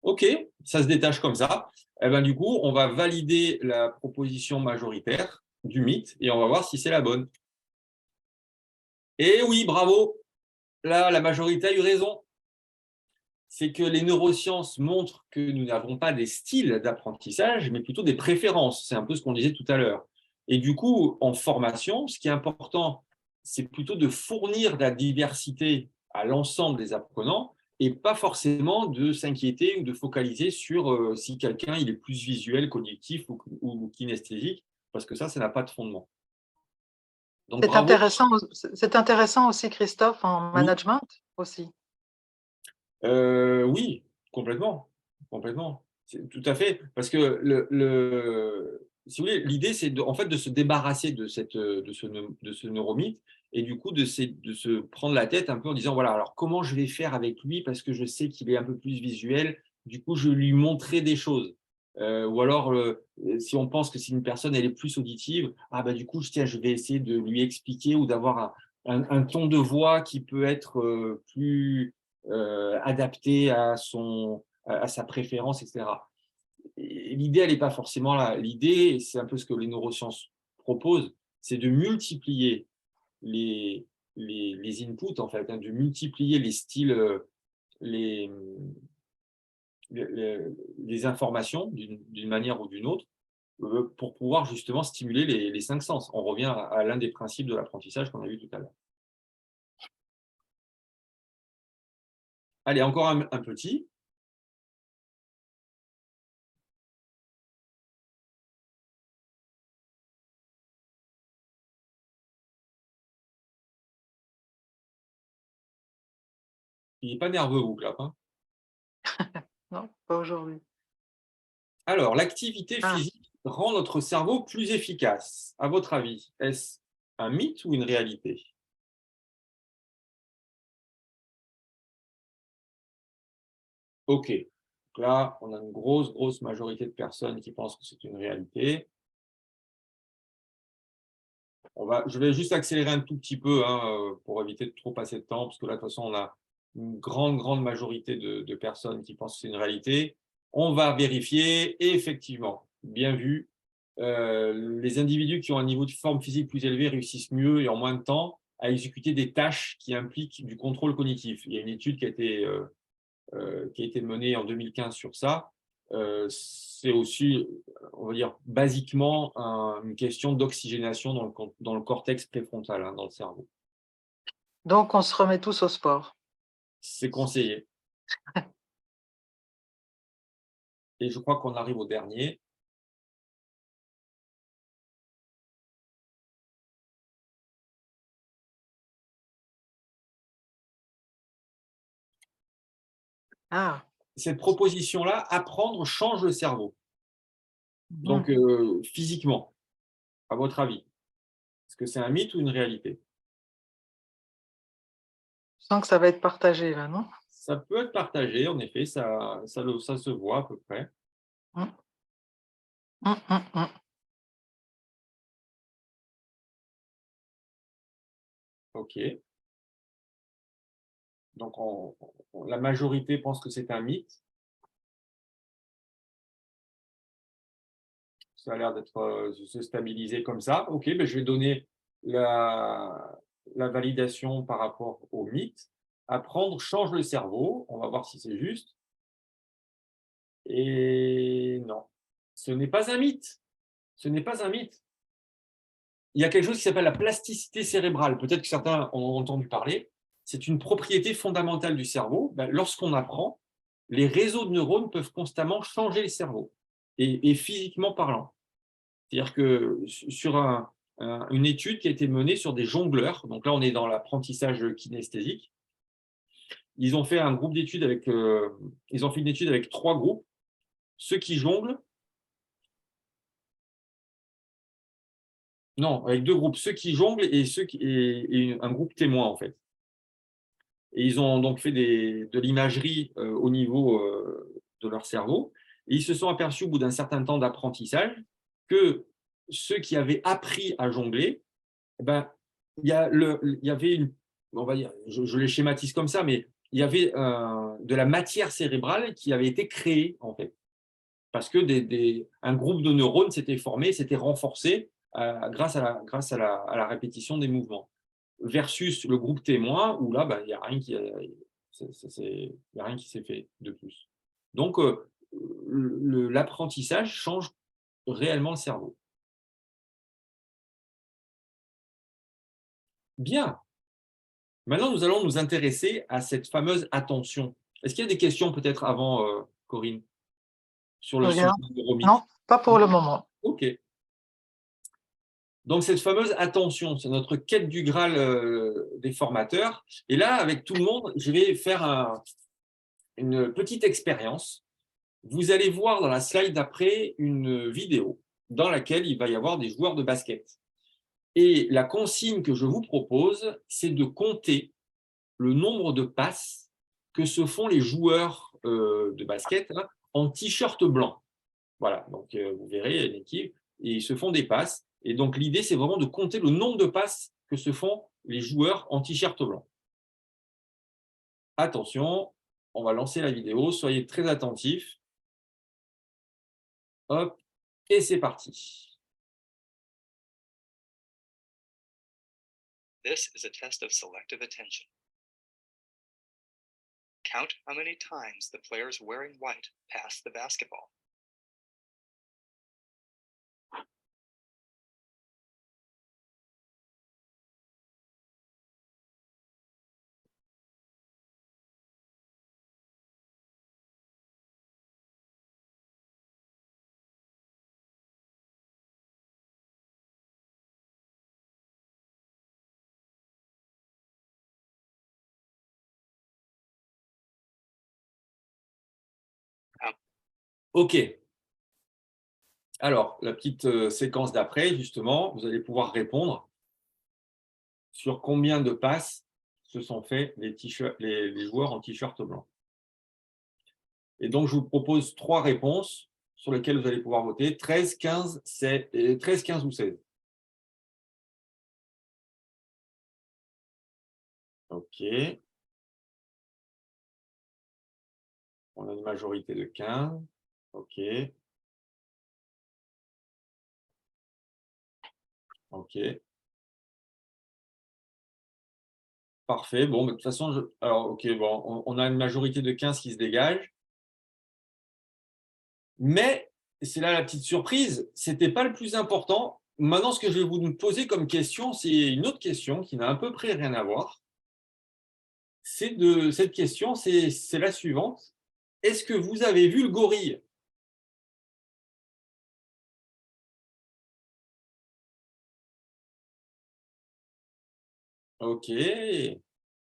OK, ça se détache comme ça. Eh ben, du coup, on va valider la proposition majoritaire du mythe et on va voir si c'est la bonne. Et oui, bravo, là, la majorité a eu raison. C'est que les neurosciences montrent que nous n'avons pas des styles d'apprentissage, mais plutôt des préférences. C'est un peu ce qu'on disait tout à l'heure. Et du coup, en formation, ce qui est important, c'est plutôt de fournir de la diversité à l'ensemble des apprenants et pas forcément de s'inquiéter ou de focaliser sur si quelqu'un il est plus visuel, cognitif ou kinesthésique, parce que ça n'a pas de fondement. Donc, bravo. C'est intéressant aussi, Christophe, en management aussi. Oui, complètement. Complètement. Tout à fait. Parce que si vous voulez, l'idée, c'est en fait de se débarrasser de ce neuromythe et du coup de se prendre la tête un peu en disant voilà, alors comment je vais faire avec lui parce que je sais qu'il est un peu plus visuel, du coup je lui montrer des choses. Ou alors, si on pense que c'est une personne, elle est plus auditive, ah bah du coup, je vais essayer de lui expliquer ou d'avoir un ton de voix qui peut être plus adapté à sa préférence, etc. L'idée, elle n'est pas forcément là. L'idée, c'est un peu ce que les neurosciences proposent, c'est de multiplier les inputs, en fait, hein, de multiplier les styles, les, les informations d'une manière ou d'une autre pour pouvoir justement stimuler les 5 sens. On revient à l'un des principes de l'apprentissage qu'on a vu tout à l'heure. Allez, encore un petit. Il n'est pas nerveux, vous, Clap, hein? Non, pas aujourd'hui. Alors, l'activité Ah. physique rend notre cerveau plus efficace. À votre avis, est-ce un mythe ou une réalité? OK. Donc là, on a une grosse majorité de personnes qui pensent que c'est une réalité. Je vais juste accélérer un tout petit peu, hein, pour éviter de trop passer de temps, parce que là, de toute façon, on a une grande majorité de personnes qui pensent que c'est une réalité. On va vérifier et effectivement, bien vu, les individus qui ont un niveau de forme physique plus élevé réussissent mieux et en moins de temps à exécuter des tâches qui impliquent du contrôle cognitif. Il y a une étude qui a été menée en 2015 sur ça. C'est aussi, on va dire, basiquement une question d'oxygénation dans le cortex préfrontal, hein, dans le cerveau. Donc, on se remet tous au sport. C'est conseillé. Et je crois qu'on arrive au dernier. Ah. Cette proposition-là, apprendre change le cerveau. Donc, physiquement, à votre avis, est-ce que c'est un mythe ou une réalité? Je sens que ça va être partagé là, non? Ça peut être partagé, en effet, ça se voit à peu près. Mmh. Mmh, mmh, mmh. OK. Donc, la majorité pense que c'est un mythe. Ça a l'air d'être se stabiliser comme ça. OK, ben, je vais donner la validation par rapport au mythe. Apprendre change le cerveau. On va voir si c'est juste. Et non, ce n'est pas un mythe. Ce n'est pas un mythe. Il y a quelque chose qui s'appelle la plasticité cérébrale. Peut-être que certains en ont entendu parler. C'est une propriété fondamentale du cerveau. Ben, lorsqu'on apprend, les réseaux de neurones peuvent constamment changer le cerveau, et physiquement parlant. C'est-à-dire que sur une étude qui a été menée sur des jongleurs, donc là on est dans l'apprentissage kinesthésique, ils ont fait un groupe d'études ils ont fait une étude avec 3 groupes, ceux qui jonglent, non, avec 2 groupes, ceux qui jonglent et un groupe témoin en fait. Et ils ont donc fait de l'imagerie au niveau de leur cerveau, et ils se sont aperçus au bout d'un certain temps d'apprentissage que ceux qui avaient appris à jongler, eh ben, il y avait on va dire, je les schématise comme ça, mais il y avait de la matière cérébrale qui avait été créée, en fait, parce que un groupe de neurones s'était formé, s'était renforcé grâce à la répétition des mouvements. Versus le groupe témoin, où là, ben, il n'y a rien il y a rien qui s'est fait de plus. Donc, l'apprentissage change réellement le cerveau. Bien. Maintenant, nous allons nous intéresser à cette fameuse attention. Est-ce qu'il y a des questions peut-être avant, Corinne, sur Je le sujet regarde. du neuromythe? Non, pas pour le moment. OK. Donc cette fameuse attention, c'est notre quête du Graal, des formateurs. Et là, avec tout le monde, je vais faire une petite expérience. Vous allez voir dans la slide d'après une vidéo dans laquelle il va y avoir des joueurs de basket. Et la consigne que je vous propose, c'est de compter le nombre de passes que se font les joueurs de basket, hein, en t-shirt blanc. Voilà, donc vous verrez une équipe, et ils se font des passes. Et donc l'idée, c'est vraiment de compter le nombre de passes que se font les joueurs en t-shirt blanc. Attention, on va lancer la vidéo, soyez très attentifs. Hop, et c'est parti. This is a test of selective attention. Count how many times the players wearing white pass the basketball. OK. Alors, la petite séquence d'après, justement, vous allez pouvoir répondre sur combien de passes se sont fait les joueurs en t-shirt blanc. Et donc, je vous propose 3 réponses sur lesquelles vous allez pouvoir voter, 13, 15, 15 ou 16. OK. On a une majorité de 15. OK. OK. Parfait. Bon, de toute façon, alors, OK, bon, on a une majorité de 15 qui se dégage. Mais, c'est là la petite surprise, ce n'était pas le plus important. Maintenant, ce que je vais vous poser comme question, c'est une autre question qui n'a à peu près rien à voir. Cette question, c'est la suivante. Est-ce que vous avez vu le gorille? OK.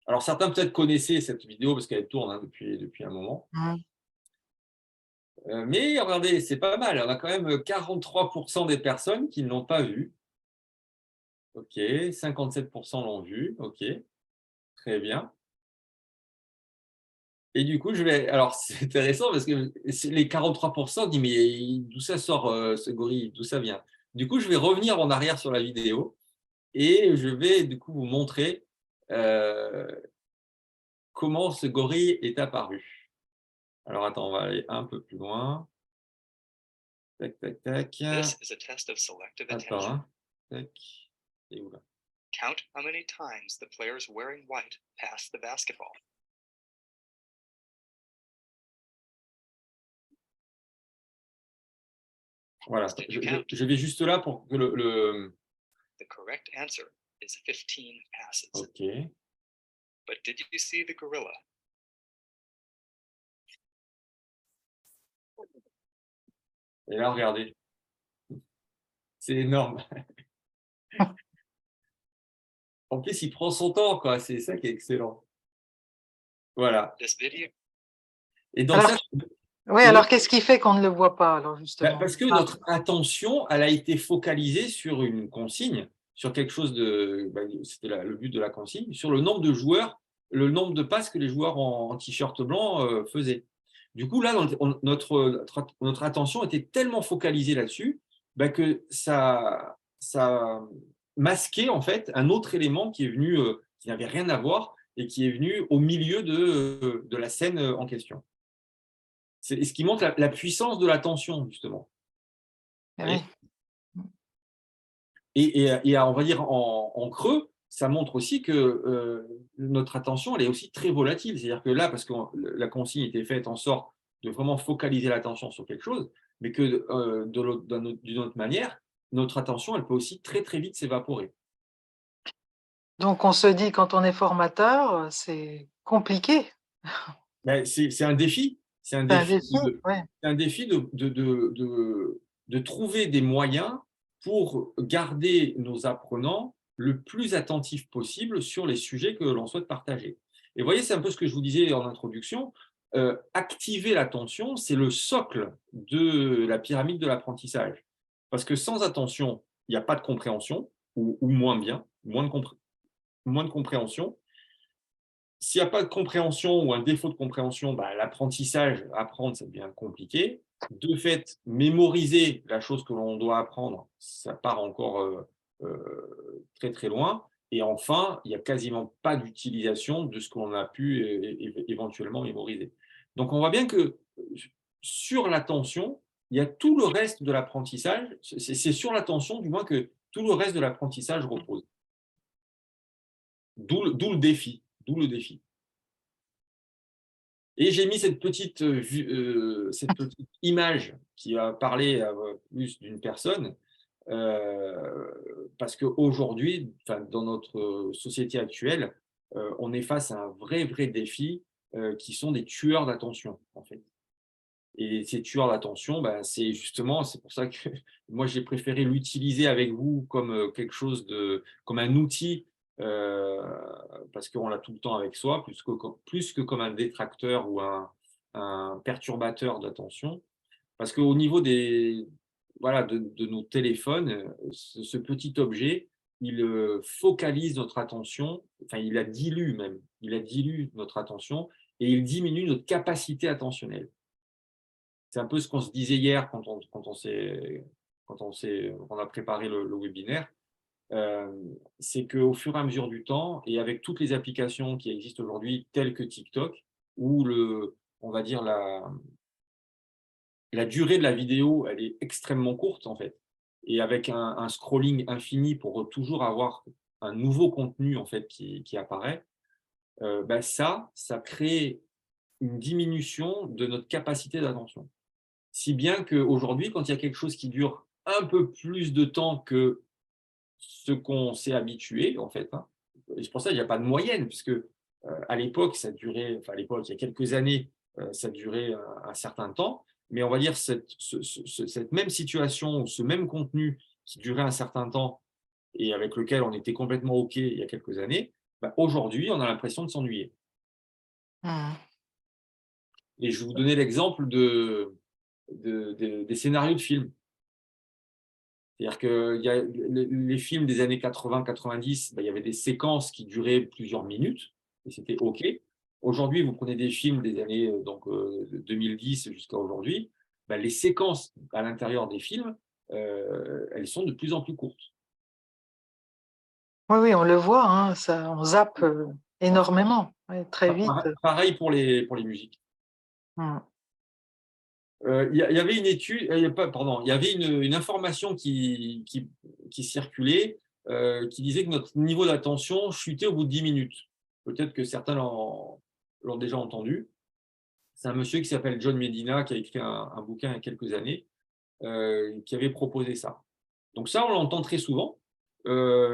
Alors, certains peut-être connaissaient cette vidéo parce qu'elle tourne hein, depuis un moment. Mmh. Mais regardez, c'est pas mal. On a quand même 43% des personnes qui ne l'ont pas vu. OK. 57% l'ont vu. OK. Très bien. Et du coup, alors, c'est intéressant parce que les 43% disent mais d'où ça sort ce gorille? D'où ça vient? Du coup, je vais revenir en arrière sur la vidéo et je vais du coup vous montrer comment ce gorille est apparu. Alors, attends, on va aller un peu plus loin. Tac, tac, tac. This is a test of selective Attends, attention. hein. Tac. Et où là? Count how many times the players wearing white pass the basketball. Voilà. Je vais juste là pour que The correct answer is 15 passes. OK. But did you see the gorilla? Et là, regardez. C'est énorme. En plus, il prend son temps, quoi. C'est ça qui est excellent. Voilà. This video Et dans Alors, ça, oui, alors qu'est-ce qui fait qu'on ne le voit pas, alors justement? parce que notre attention, elle a été focalisée sur une consigne, sur quelque chose de, c'était le but de la consigne, sur le nombre de joueurs, le nombre de passes que les joueurs en t-shirt blanc faisaient. Du coup, là, notre attention était tellement focalisée là-dessus que ça masquait en fait un autre élément qui est venu, qui n'avait rien à voir et qui est venu au milieu de la scène en question. C'est ce qui montre la puissance de l'attention, justement. Oui. Et on va dire en creux, ça montre aussi que notre attention, elle est aussi très volatile. C'est-à-dire que là, parce que la consigne était faite en sorte de vraiment focaliser l'attention sur quelque chose, mais que d'une autre manière, notre attention, elle peut aussi très, très vite s'évaporer. Donc, on se dit, quand on est formateur, c'est compliqué. C'est un défi. C'est un C'est un défi, défi, ouais. c'est un défi de trouver des moyens pour garder nos apprenants le plus attentifs possible sur les sujets que l'on souhaite partager. Et vous voyez, c'est un peu ce que je vous disais en introduction. Activer l'attention, c'est le socle de la pyramide de l'apprentissage. Parce que sans attention, il n'y a pas de compréhension, ou moins bien, moins de compréhension. S'il n'y a pas de compréhension ou un défaut de compréhension, l'apprentissage, apprendre, ça devient compliqué. De fait, mémoriser la chose que l'on doit apprendre, ça part encore très très loin. Et enfin, il n'y a quasiment pas d'utilisation de ce que l'on a pu éventuellement mémoriser. Donc, on voit bien que sur l'attention, il y a tout le reste de l'apprentissage. C'est sur l'attention, du moins, que tout le reste de l'apprentissage repose. D'où le défi. D'où le défi. Et j'ai mis cette petite image qui a parlé à plus d'une personne, parce qu'aujourd'hui, dans notre société actuelle, on est face à un vrai défi qui sont des tueurs d'attention, en fait. Et ces tueurs d'attention, c'est pour ça que moi j'ai préféré l'utiliser avec vous comme quelque chose comme un outil, parce qu'on l'a tout le temps avec soi, plus que comme un détracteur ou un perturbateur d'attention. Parce qu'au niveau voilà, de nos téléphones, ce petit objet, il focalise notre attention, enfin il la dilue même, il la dilue notre attention et il diminue notre capacité attentionnelle. C'est un peu ce qu'on se disait hier quand on a préparé le webinaire. C'est qu'au fur et à mesure du temps, et avec toutes les applications qui existent aujourd'hui, telles que TikTok, où on va dire la durée de la vidéo, elle est extrêmement courte en fait. Et avec un scrolling infini pour toujours avoir un nouveau contenu en fait qui apparaît, bah ça crée une diminution de notre capacité d'attention. Si bien qu'aujourd'hui, quand il y a quelque chose qui dure un peu plus de temps que ce qu'on s'est habitué, en fait, hein, et c'est pour ça qu'il n'y a pas de moyenne, puisque à l'époque, ça durait, enfin à l'époque, il y a quelques années, ça durait un certain temps, mais on va dire cette même situation ou ce même contenu qui durait un certain temps et avec lequel on était complètement OK il y a quelques années, bah, aujourd'hui, on a l'impression de s'ennuyer. Et je vais vous donner l'exemple des scénarios de films. C'est-à-dire que les films des années 80-90, il y avait des séquences qui duraient plusieurs minutes, et c'était OK. Aujourd'hui, vous prenez des films des années 2010 jusqu'à aujourd'hui, les séquences à l'intérieur des films, elles sont de plus en plus courtes. Oui, on le voit, hein, on zappe énormément, ouais, très vite. Pareil pour les musiques. Il y avait une étude, il y avait une information qui circulait, qui disait que notre niveau d'attention chutait au bout de 10 minutes. Peut-être que certains l'ont déjà entendu. C'est un monsieur qui s'appelle John Medina, qui a écrit un bouquin il y a quelques années, qui avait proposé ça. Donc ça, on l'entend très souvent.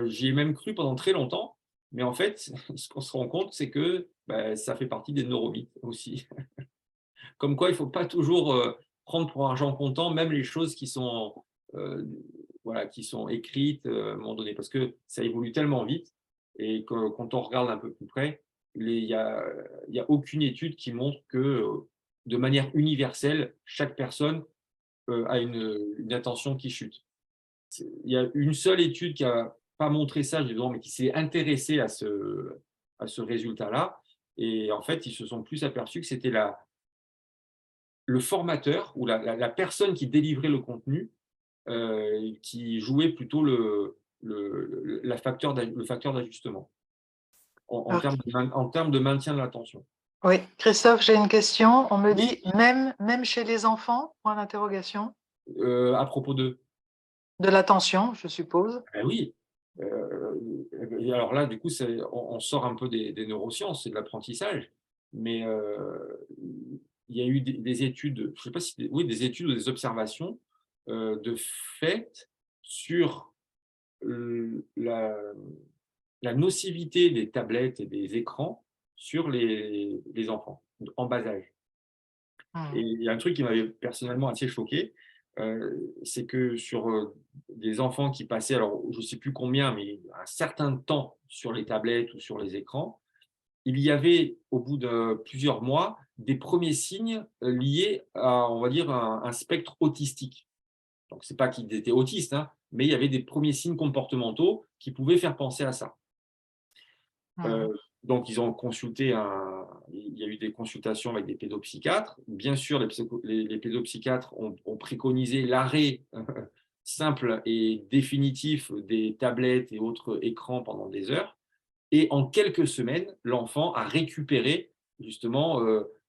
J'y ai même cru pendant très longtemps. Mais en fait, ce qu'on se rend compte, c'est que ça fait partie des neuromythes aussi. Comme quoi, il ne faut pas toujours prendre pour argent comptant, même les choses qui sont écrites à un moment donné, parce que ça évolue tellement vite et que quand on regarde un peu plus près, il n'y a aucune étude qui montre que de manière universelle, chaque personne a une attention qui chute. Il y a une seule étude qui n'a pas montré ça, mais qui s'est intéressée à ce résultat-là. Et en fait, ils se sont plus aperçus que c'était le formateur ou la personne qui délivrait le contenu qui jouait plutôt le facteur d'ajustement en termes de maintien de l'attention. Oui, Christophe, j'ai une question. On me dit même chez les enfants, point d'interrogation. À propos de l'attention, je suppose. Oui. Et alors là, du coup, on sort un peu des neurosciences, c'est de l'apprentissage, mais il y a eu des études, je ne sais pas si des études ou des observations de fait sur la nocivité des tablettes et des écrans sur les enfants en bas âge. Et il y a un truc qui m'avait personnellement assez choqué, c'est que sur des enfants qui passaient, alors je ne sais plus combien, mais un certain temps sur les tablettes ou sur les écrans, il y avait, au bout de plusieurs mois, des premiers signes liés à, on va dire, un spectre autistique. Donc, ce n'est pas qu'ils étaient autistes, hein, mais il y avait des premiers signes comportementaux qui pouvaient faire penser à ça. Donc, ils ont consulté il y a eu des consultations avec des pédopsychiatres. Bien sûr, les pédopsychiatres ont préconisé l'arrêt simple et définitif des tablettes et autres écrans pendant des heures. Et en quelques semaines, l'enfant a récupéré justement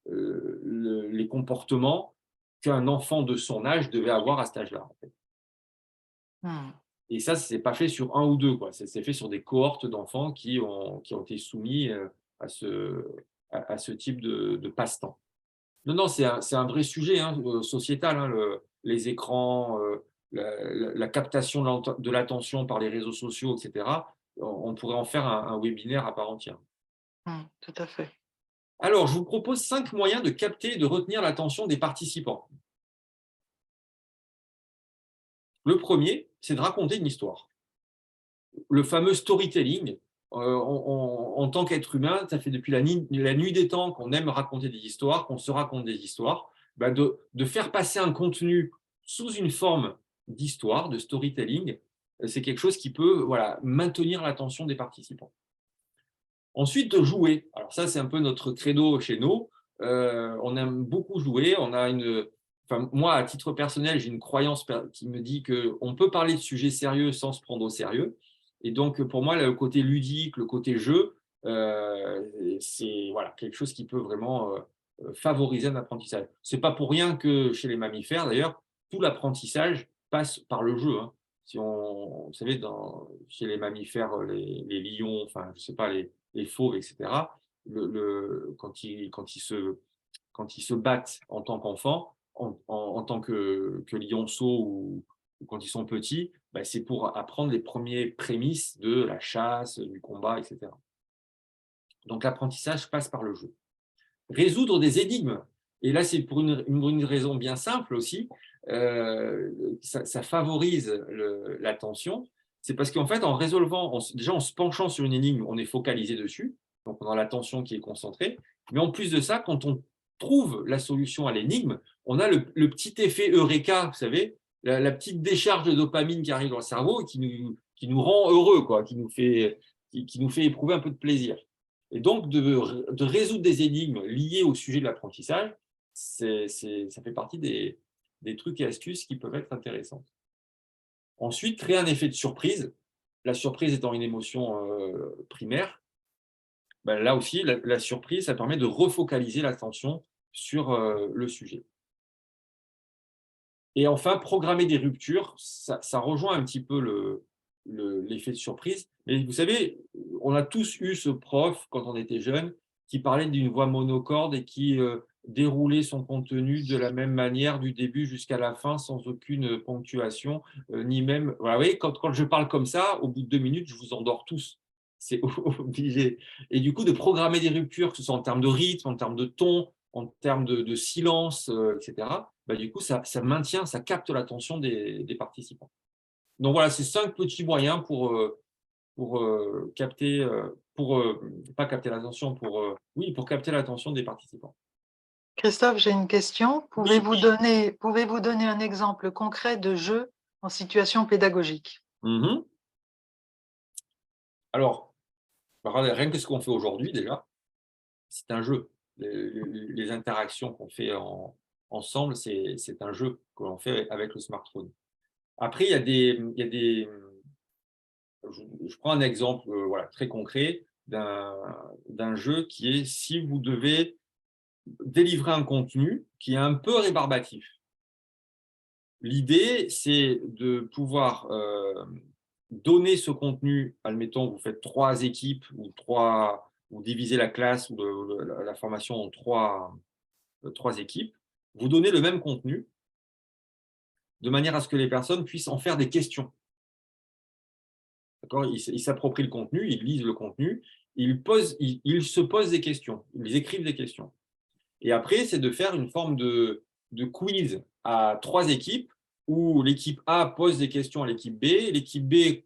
les comportements qu'un enfant de son âge devait avoir à cet âge-là. En fait. Et ça, ce n'est pas fait sur un ou deux, c'est fait sur des cohortes d'enfants qui ont été soumis à ce type de passe-temps. Non, c'est un vrai sujet sociétal, hein, les écrans, la captation de l'attention par les réseaux sociaux, etc. On pourrait en faire un webinaire à part entière. Tout à fait. Alors, je vous propose 5 moyens de capter et de retenir l'attention des participants. Le premier, c'est de raconter une histoire. Le fameux storytelling, en tant qu'être humain, ça fait depuis la nuit des temps qu'on aime raconter des histoires, qu'on se raconte des histoires, de faire passer un contenu sous une forme d'histoire, de storytelling. C'est quelque chose qui peut maintenir l'attention des participants. Ensuite, de jouer. Alors ça, c'est un peu notre credo chez nous. On aime beaucoup jouer. Moi, à titre personnel, j'ai une croyance qui me dit qu'on peut parler de sujets sérieux sans se prendre au sérieux. Et donc, pour moi, le côté ludique, le côté jeu, c'est quelque chose qui peut vraiment favoriser un apprentissage. Ce n'est pas pour rien que chez les mammifères, d'ailleurs, tout l'apprentissage passe par le jeu. Hein. Vous savez, chez les mammifères, les lions, enfin, je sais pas, les fauves, etc., quand ils se battent en tant qu'enfants, en tant que lionceaux ou quand ils sont petits, c'est pour apprendre les premières prémices de la chasse, du combat, etc. Donc l'apprentissage passe par le jeu. Résoudre des énigmes, et là c'est pour une raison bien simple aussi, ça favorise l'attention, c'est parce qu'en fait en résolvant, déjà en se penchant sur une énigme, on est focalisé dessus, donc on a l'attention qui est concentrée, mais en plus de ça, quand on trouve la solution à l'énigme, on a le petit effet eureka, vous savez, la petite décharge de dopamine qui arrive dans le cerveau et qui nous rend heureux, quoi, qui nous fait éprouver un peu de plaisir. Et donc, de résoudre des énigmes liées au sujet de l'apprentissage, ça fait partie des trucs et astuces qui peuvent être intéressants. Ensuite, créer un effet de surprise. La surprise étant une émotion primaire, là aussi, la surprise, ça permet de refocaliser l'attention sur le sujet. Et enfin, programmer des ruptures, ça rejoint un petit peu l'effet de surprise. Mais vous savez, on a tous eu ce prof, quand on était jeune, qui parlait d'une voix monocorde et qui déroulait son contenu de la même manière du début jusqu'à la fin, sans aucune ponctuation, ni même… Voilà, vous voyez, quand je parle comme ça, au bout de 2 minutes, je vous endors tous. C'est obligé. Et du coup, de programmer des ruptures, que ce soit en termes de rythme, en termes de ton, en termes de silence, etc., du coup, ça maintient, ça capte l'attention des participants. Donc voilà, c'est 5 petits moyens pour capter, pas capter l'attention, pour capter l'attention des participants. Christophe, j'ai une question. Pouvez-vous donner un exemple concret de jeu en situation pédagogique? Alors, rien que ce qu'on fait aujourd'hui déjà, c'est un jeu. Les interactions qu'on fait ensemble, c'est un jeu que l'on fait avec le smartphone. Après, il y a des je prends un exemple très concret d'un jeu qui est si vous devez délivrer un contenu qui est un peu rébarbatif. L'idée, c'est de pouvoir donner ce contenu, admettons, vous faites 3 équipes ou divisez la classe ou la formation en 3 équipes, vous donnez le même contenu de manière à ce que les personnes puissent en faire des questions. Ils s'approprient le contenu, ils lisent le contenu, ils se posent des questions, ils écrivent des questions. Et après, c'est de faire une forme de quiz à 3 équipes où l'équipe A pose des questions à l'équipe B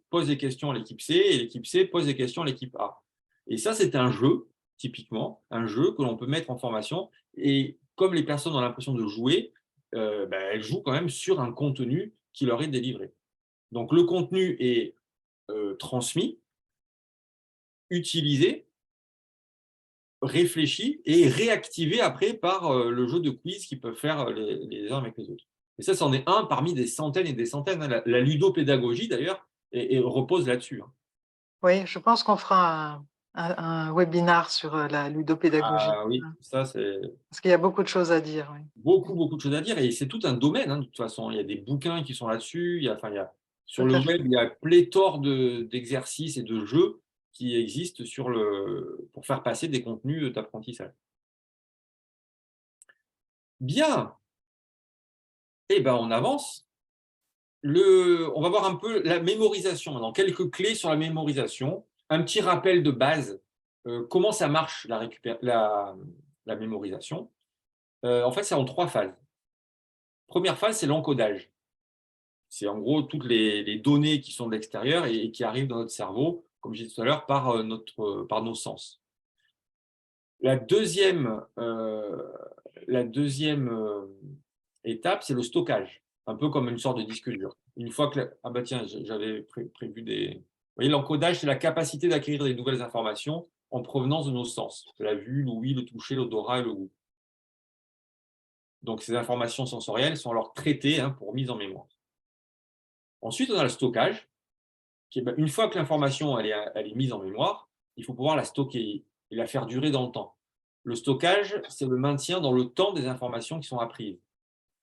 pose des questions à l'équipe C et l'équipe C pose des questions à l'équipe A. Et ça, c'est un jeu, typiquement, un jeu que l'on peut mettre en formation. Et comme les personnes ont l'impression de jouer, elles jouent quand même sur un contenu qui leur est délivré. Donc, le contenu est transmis, utilisé, réfléchi et réactivé après par le jeu de quiz qu'ils peuvent faire les uns avec les autres. Et ça, c'en est un parmi des centaines et des centaines. La ludopédagogie, d'ailleurs, repose là-dessus. Oui, je pense qu'on fera un webinar sur la ludopédagogie. Ah oui, ça, c'est… Parce qu'il y a beaucoup de choses à dire. Oui. Beaucoup de choses à dire. Et c'est tout un domaine, de toute façon. Il y a des bouquins qui sont là-dessus. Sur le web, il y a pléthore d'exercices et de jeux qui existent pour faire passer des contenus d'apprentissage. Bien. Eh bien, on avance. On va voir un peu la mémorisation maintenant. Quelques clés sur la mémorisation. Un petit rappel de base. Comment ça marche la mémorisation. En fait, c'est en 3 phases. Première phase, c'est l'encodage. C'est en gros toutes les données qui sont de l'extérieur et qui arrivent dans notre cerveau, comme je disais tout à l'heure, par nos sens. La deuxième étape, c'est le stockage, un peu comme une sorte de disque dur. une fois que… Ah bah tiens, j'avais prévu des… Vous voyez, l'encodage, c'est la capacité d'acquérir des nouvelles informations en provenance de nos sens, de la vue, l'ouïe, le toucher, l'odorat et le goût. Donc, ces informations sensorielles sont alors traitées pour mise en mémoire. Ensuite, on a le stockage, qui est, une fois que l'information elle est mise en mémoire, il faut pouvoir la stocker et la faire durer dans le temps. Le stockage, c'est le maintien dans le temps des informations qui sont apprises.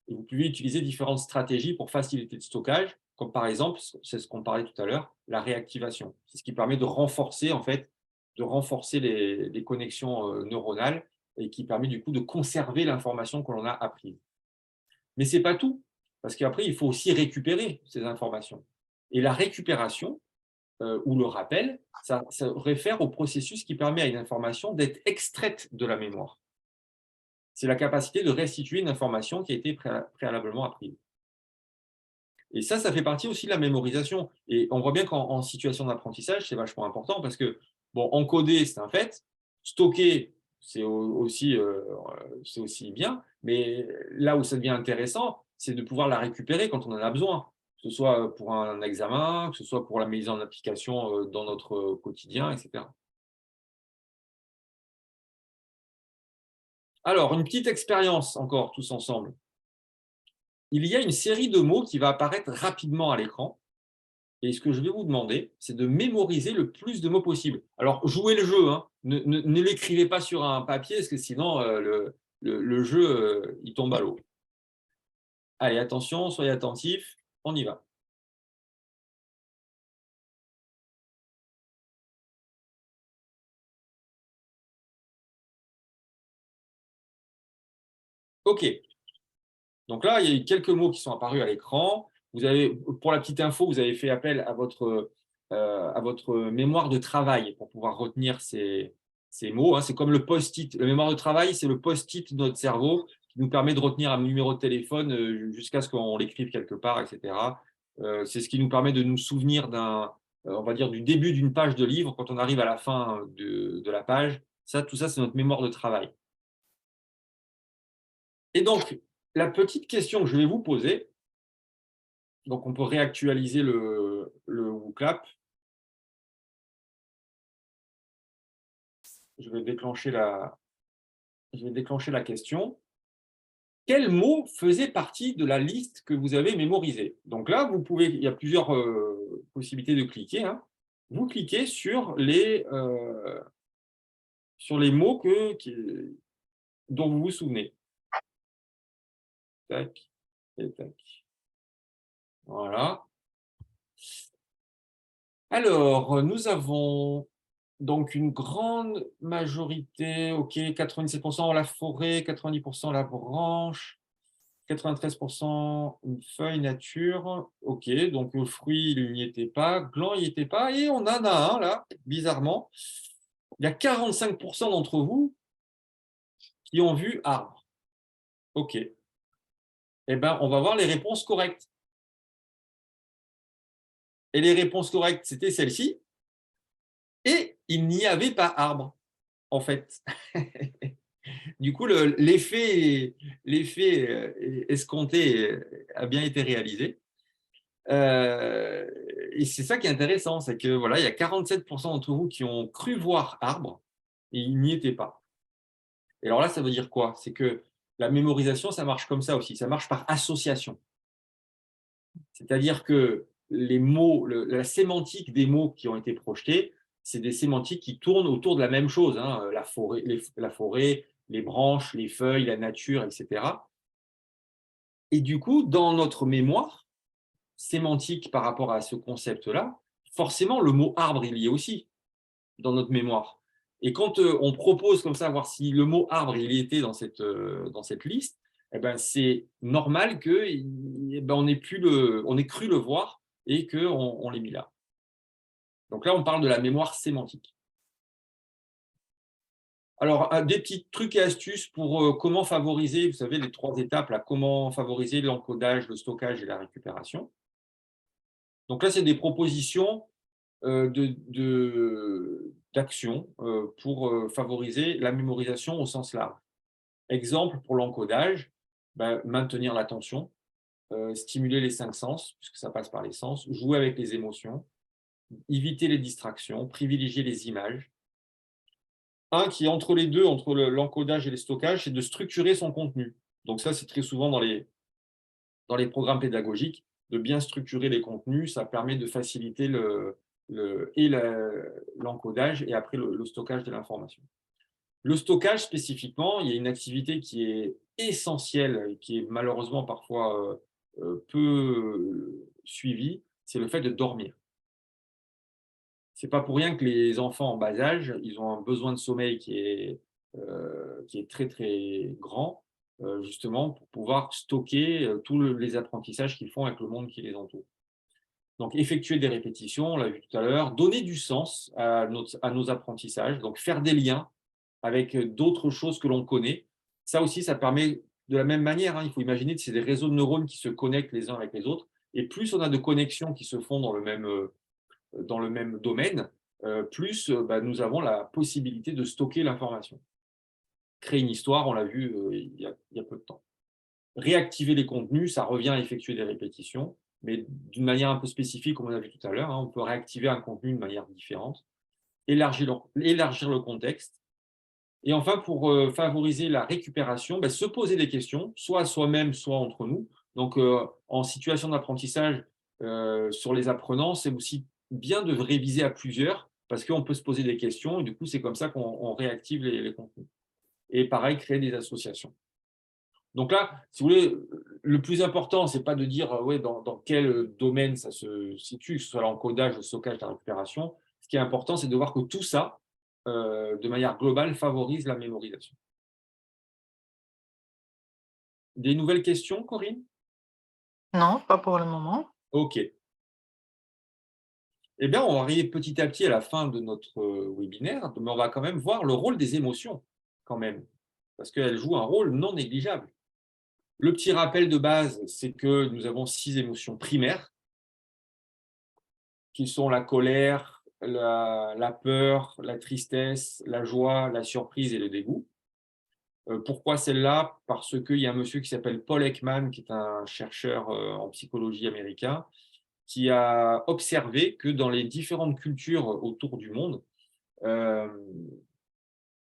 Et vous pouvez utiliser différentes stratégies pour faciliter le stockage, comme par exemple, c'est ce qu'on parlait tout à l'heure, la réactivation. C'est ce qui permet de renforcer, les connexions neuronales et qui permet du coup de conserver l'information que l'on a apprise. Mais ce n'est pas tout, parce qu'après, il faut aussi récupérer ces informations. Et la récupération, ou le rappel, ça réfère au processus qui permet à une information d'être extraite de la mémoire. C'est la capacité de restituer une information qui a été préalablement apprise. Et ça fait partie aussi de la mémorisation. Et on voit bien qu'en situation d'apprentissage, c'est vachement important parce que, bon, encoder, c'est un fait. Stocker, c'est aussi bien. Mais là où ça devient intéressant, c'est de pouvoir la récupérer quand on en a besoin, que ce soit pour un examen, que ce soit pour la mise en application dans notre quotidien, etc. Alors, une petite expérience encore, tous ensemble. Il y a une série de mots qui va apparaître rapidement à l'écran. Et ce que je vais vous demander, c'est de mémoriser le plus de mots possible. Alors, jouez le jeu, hein. Ne l'écrivez pas sur un papier, parce que sinon, le jeu, il tombe à l'eau. Allez, attention, soyez attentifs, on y va. OK. Donc là, il y a eu quelques mots qui sont apparus à l'écran. Pour la petite info, vous avez fait appel à votre mémoire de travail pour pouvoir retenir ces mots. C'est comme le post-it. Le mémoire de travail, c'est le post-it de notre cerveau qui nous permet de retenir un numéro de téléphone jusqu'à ce qu'on l'écrive quelque part, etc. C'est ce qui nous permet de nous souvenir on va dire, du début d'une page de livre quand on arrive à la fin de la page. Tout ça, c'est notre mémoire de travail. Et donc, la petite question que je vais vous poser, donc on peut réactualiser le WooClap. Je vais déclencher la question. Quel mot faisait partie de la liste que vous avez mémorisée? Donc là, il y a plusieurs possibilités de cliquer. Vous cliquez sur les mots dont vous vous souvenez. Tac et tac. Voilà. Alors, nous avons donc une grande majorité, OK, 97% la forêt, 90% la branche, 93% une feuille nature, OK, donc le fruit, il n'y était pas, gland, il n'y était pas, et on en a un là, bizarrement. Il y a 45% d'entre vous qui ont vu arbre. OK. Eh bien, on va voir les réponses correctes. Et les réponses correctes, c'était celle-ci. Et il n'y avait pas arbre, en fait. Du coup, l'effet escompté a bien été réalisé. Et c'est ça qui est intéressant, c'est que voilà, il y a 47% d'entre vous qui ont cru voir arbre et il n'y était pas. Et alors là, ça veut dire quoi? C'est que la mémorisation, ça marche comme ça aussi, ça marche par association. C'est-à-dire que les mots, la sémantique des mots qui ont été projetés, c'est des sémantiques qui tournent autour de la même chose, la forêt, les branches, les feuilles, la nature, etc. Et du coup, dans notre mémoire sémantique par rapport à ce concept-là, forcément, le mot arbre, il y est aussi dans notre mémoire. Et quand on propose comme ça, voir si le mot arbre, il était dans cette liste, eh ben, c'est normal qu'on ait cru le voir et qu'on l'ait mis là. Donc là, on parle de la mémoire sémantique. Alors, des petits trucs et astuces pour comment favoriser, vous savez, les 3 étapes, là, comment favoriser l'encodage, le stockage et la récupération. Donc là, c'est des propositions d'actions pour favoriser la mémorisation au sens large. Exemple pour l'encodage, maintenir l'attention. stimuler les 5 sens, puisque ça passe par les sens, jouer avec les émotions, éviter les distractions, privilégier les images. Un qui est entre les deux, entre l'encodage et le stockage, c'est de structurer son contenu. Donc ça, c'est très souvent dans les programmes pédagogiques, de bien structurer les contenus. Ça permet de faciliter l'encodage et après le stockage de l'information. Le stockage, spécifiquement, il y a une activité qui est essentielle et qui est malheureusement parfois peu suivie, c'est le fait de dormir. Ce n'est pas pour rien que les enfants en bas âge, ils ont un besoin de sommeil qui est très, très grand, justement pour pouvoir stocker tous les apprentissages qu'ils font avec le monde qui les entoure. Donc, effectuer des répétitions, on l'a vu tout à l'heure, donner du sens à nos apprentissages, donc faire des liens avec d'autres choses que l'on connaît. Ça aussi, ça permet de la même manière, il faut imaginer que c'est des réseaux de neurones qui se connectent les uns avec les autres, et plus on a de connexions qui se font dans le même domaine, plus nous avons la possibilité de stocker l'information. Créer une histoire, on l'a vu il y a peu de temps. Réactiver les contenus, ça revient à effectuer des répétitions, mais d'une manière un peu spécifique, comme on a vu tout à l'heure. On peut réactiver un contenu de manière différente, élargir le contexte. Et enfin, pour favoriser la récupération, se poser des questions, soit à soi-même, soit entre nous. Donc, en situation d'apprentissage, sur les apprenants, c'est aussi bien de réviser à plusieurs, parce qu'on peut se poser des questions, et du coup, c'est comme ça qu'on réactive les contenus. Et pareil, créer des associations. Donc là, si vous voulez, le plus important, ce n'est pas de dire dans quel domaine ça se situe, que ce soit l'encodage, le stockage, la récupération. Ce qui est important, c'est de voir que tout ça, de manière globale, favorise la mémorisation. Des nouvelles questions, Corinne? Non, pas pour le moment. OK. Eh bien, on va arriver petit à petit à la fin de notre webinaire, mais on va quand même voir le rôle des émotions, quand même, parce qu'elles jouent un rôle non négligeable. Le petit rappel de base, c'est que nous avons 6 émotions primaires, qui sont la colère, la peur, la tristesse, la joie, la surprise et le dégoût. Pourquoi celle-là? Parce qu'il y a un monsieur qui s'appelle Paul Ekman, qui est un chercheur en psychologie américain, qui a observé que dans les différentes cultures autour du monde,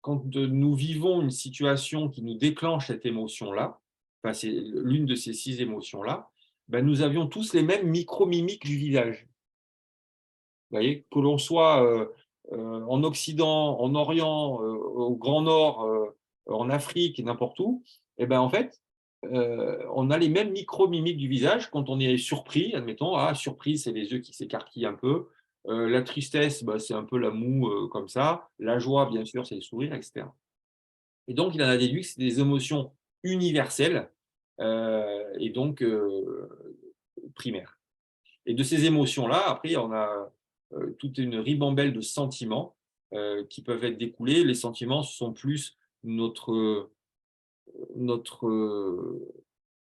quand nous vivons une situation qui nous déclenche cette émotion-là, enfin, c'est l'une de ces 6 émotions-là, nous avions tous les mêmes micro-mimiques du visage. Vous voyez, que l'on soit en Occident, en Orient, au Grand Nord, en Afrique, n'importe où, en fait, on a les mêmes micro-mimiques du visage. Quand on est surpris, admettons, surprise, c'est les yeux qui s'écarquillent un peu. La tristesse, c'est un peu la moue comme ça. La joie, bien sûr, c'est le sourire, etc. Et donc, il en a déduit que c'est des émotions universelles et donc primaires. Et de ces émotions-là, après, on a toute une ribambelle de sentiments qui peuvent être découlés. Les sentiments, ce sont plus notre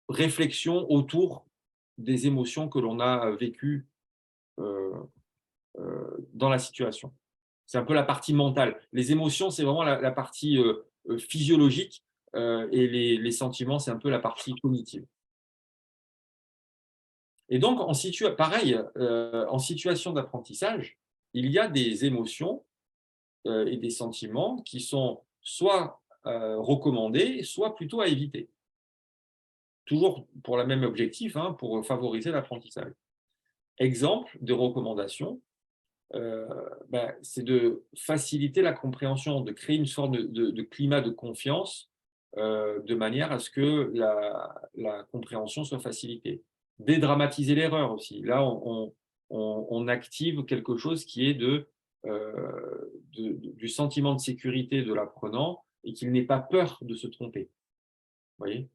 réflexion autour des émotions que l'on a vécues dans la situation. C'est un peu la partie mentale. Les émotions, c'est vraiment la partie physiologique et les sentiments, c'est un peu la partie cognitive. Et donc, pareil, en situation d'apprentissage, il y a des émotions et des sentiments qui sont soit recommandés, soit plutôt à éviter. Toujours pour le même objectif, pour favoriser l'apprentissage. Exemple de recommandation, c'est de faciliter la compréhension, de créer une sorte de climat de confiance de manière à ce que la compréhension soit facilitée. Dédramatiser l'erreur aussi. Là, on active quelque chose qui est du sentiment de sécurité de l'apprenant et qu'il n'ait pas peur de se tromper. Vous voyez?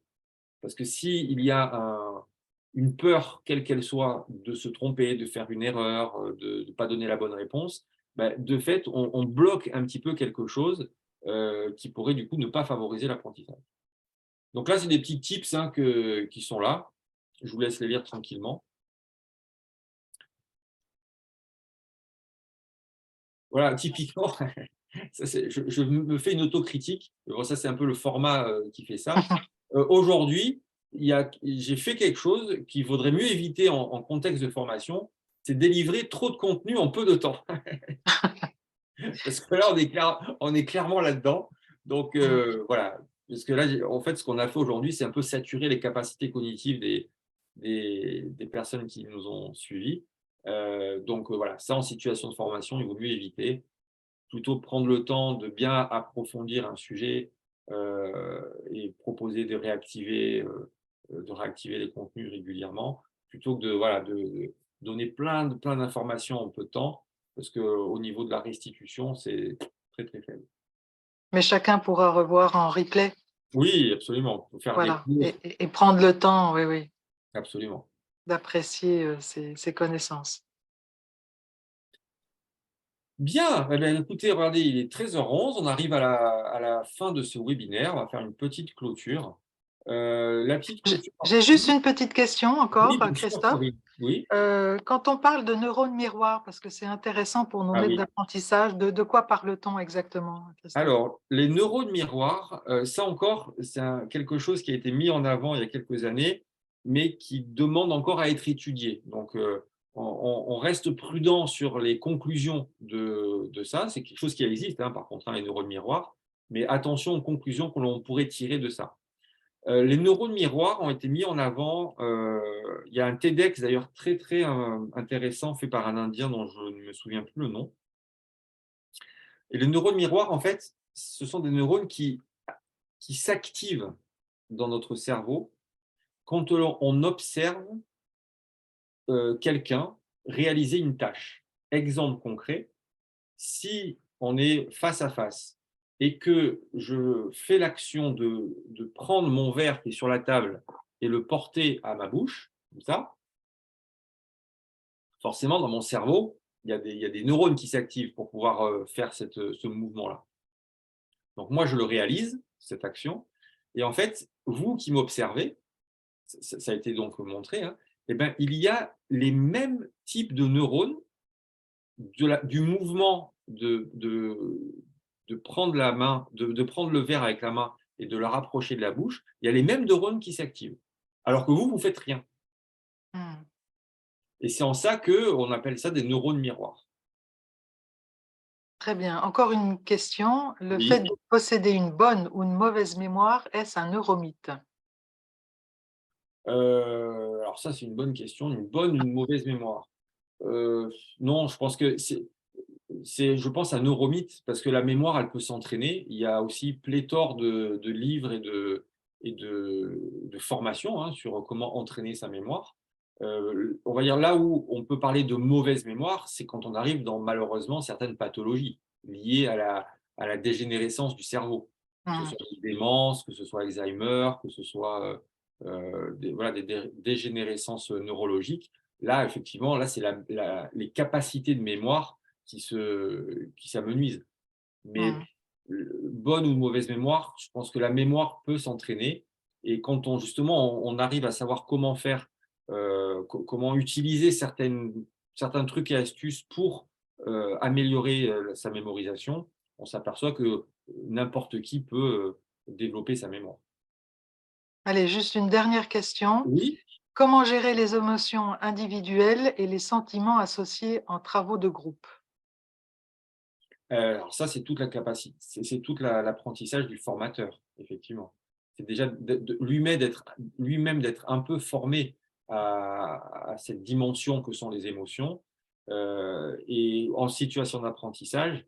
Parce que s'il y a une peur, quelle qu'elle soit, de se tromper, de faire une erreur, de ne pas donner la bonne réponse, de fait, on bloque un petit peu quelque chose qui pourrait du coup ne pas favoriser l'apprentissage. Donc là, c'est des petits tips qui sont là. Je vous laisse les lire tranquillement. Voilà, typiquement, je me fais une autocritique. Bon, ça, c'est un peu le format qui fait ça. Aujourd'hui, j'ai fait quelque chose qu'il vaudrait mieux éviter en contexte de formation, c'est délivrer trop de contenu en peu de temps. Parce que là, on est clairement là-dedans. Donc, voilà. Parce que là, en fait, ce qu'on a fait aujourd'hui, c'est un peu saturer les capacités cognitives des personnes qui nous ont suivis. Donc, voilà, ça, en situation de formation, il vaut mieux éviter. Plutôt prendre le temps de bien approfondir un sujet et proposer de réactiver les contenus régulièrement, plutôt que de donner plein d'informations en peu de temps, parce qu'au niveau de la restitution, c'est très, très faible. Mais chacun pourra revoir en replay, Oui, absolument. Il faut faire des voilà, cours, et prendre le temps, oui, oui, absolument. d'apprécier ses connaissances. Bien, eh bien, écoutez, regardez, il est 13h11, on arrive à la fin de ce webinaire, on va faire une petite clôture. La petite clôture. J'ai juste une petite question encore, Oui, bien sûr, Christophe. Corinne. Oui. Quand on parle de neurones miroirs, parce que c'est intéressant pour nos Ah maîtres oui. d'apprentissage, de quoi parle-t-on exactement, Christophe? Alors, les neurones miroirs, ça encore, c'est quelque chose qui a été mis en avant il y a quelques années, mais qui demande encore à être étudié. Donc, on reste prudent sur les conclusions de ça. C'est quelque chose qui existe, hein, par contre, hein, les neurones miroirs, mais attention aux conclusions que l'on pourrait tirer de ça. Les neurones miroirs ont été mis en avant. Il y a un TEDx d'ailleurs très, très intéressant fait par un Indien dont je ne me souviens plus le nom. Et les neurones miroirs, en fait, ce sont des neurones qui s'activent dans notre cerveau quand on observe quelqu'un réaliser une tâche. Exemple concret, si on est face à face et que je fais l'action de prendre mon verre qui est sur la table et le porter à ma bouche, comme ça, forcément, dans mon cerveau, il y a des neurones qui s'activent pour pouvoir faire ce mouvement-là. Donc moi, je le réalise, cette action. Et en fait, vous qui m'observez, ça a été donc montré, hein, eh ben, il y a les mêmes types de neurones du mouvement de prendre la main, de prendre le verre avec la main et de le rapprocher de la bouche. Il y a les mêmes neurones qui s'activent. Alors que vous ne faites rien. Hmm. Et c'est en ça qu'on appelle ça des neurones miroirs. Très bien. Encore une question. Le Oui. fait de posséder une bonne ou une mauvaise mémoire, est-ce un neuromythe? Alors ça, c'est une bonne question. Une bonne ou une mauvaise mémoire? Non, je pense que je pense, un neuromythe, parce que la mémoire, elle peut s'entraîner. Il y a aussi pléthore de livres et de formations, hein, sur comment entraîner sa mémoire. On va dire là où on peut parler de mauvaise mémoire, c'est quand on arrive dans malheureusement certaines pathologies liées à la dégénérescence du cerveau, que ce Hmm. soit une démence, que ce soit Alzheimer, que ce soit des dégénérescences neurologiques. Là, effectivement, là, c'est les capacités de mémoire qui s'amenuisent. Mais Hmm. bonne ou mauvaise mémoire, je pense que la mémoire peut s'entraîner. Et quand justement on arrive à savoir comment faire, comment utiliser certains trucs et astuces pour améliorer sa mémorisation, on s'aperçoit que n'importe qui peut développer sa mémoire. Allez, juste une dernière question. Oui. Comment gérer les émotions individuelles et les sentiments associés en travaux de groupe? Alors ça, c'est toute la capacité, c'est toute l'apprentissage du formateur, effectivement. C'est déjà lui-même d'être un peu formé à cette dimension que sont les émotions. Et en situation d'apprentissage,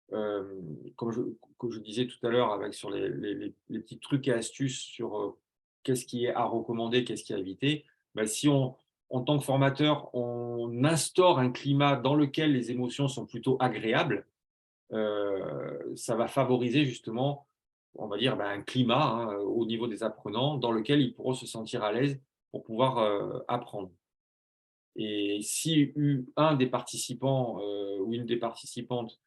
comme je disais tout à l'heure sur les petits trucs et astuces sur qu'est-ce qui est à recommander, qu'est-ce qui est à éviter, ben, si en tant que formateur, on instaure un climat dans lequel les émotions sont plutôt agréables, ça va favoriser justement, on va dire, un climat, hein, au niveau des apprenants dans lequel ils pourront se sentir à l'aise pour pouvoir apprendre. Et si un des participants ou une des participantes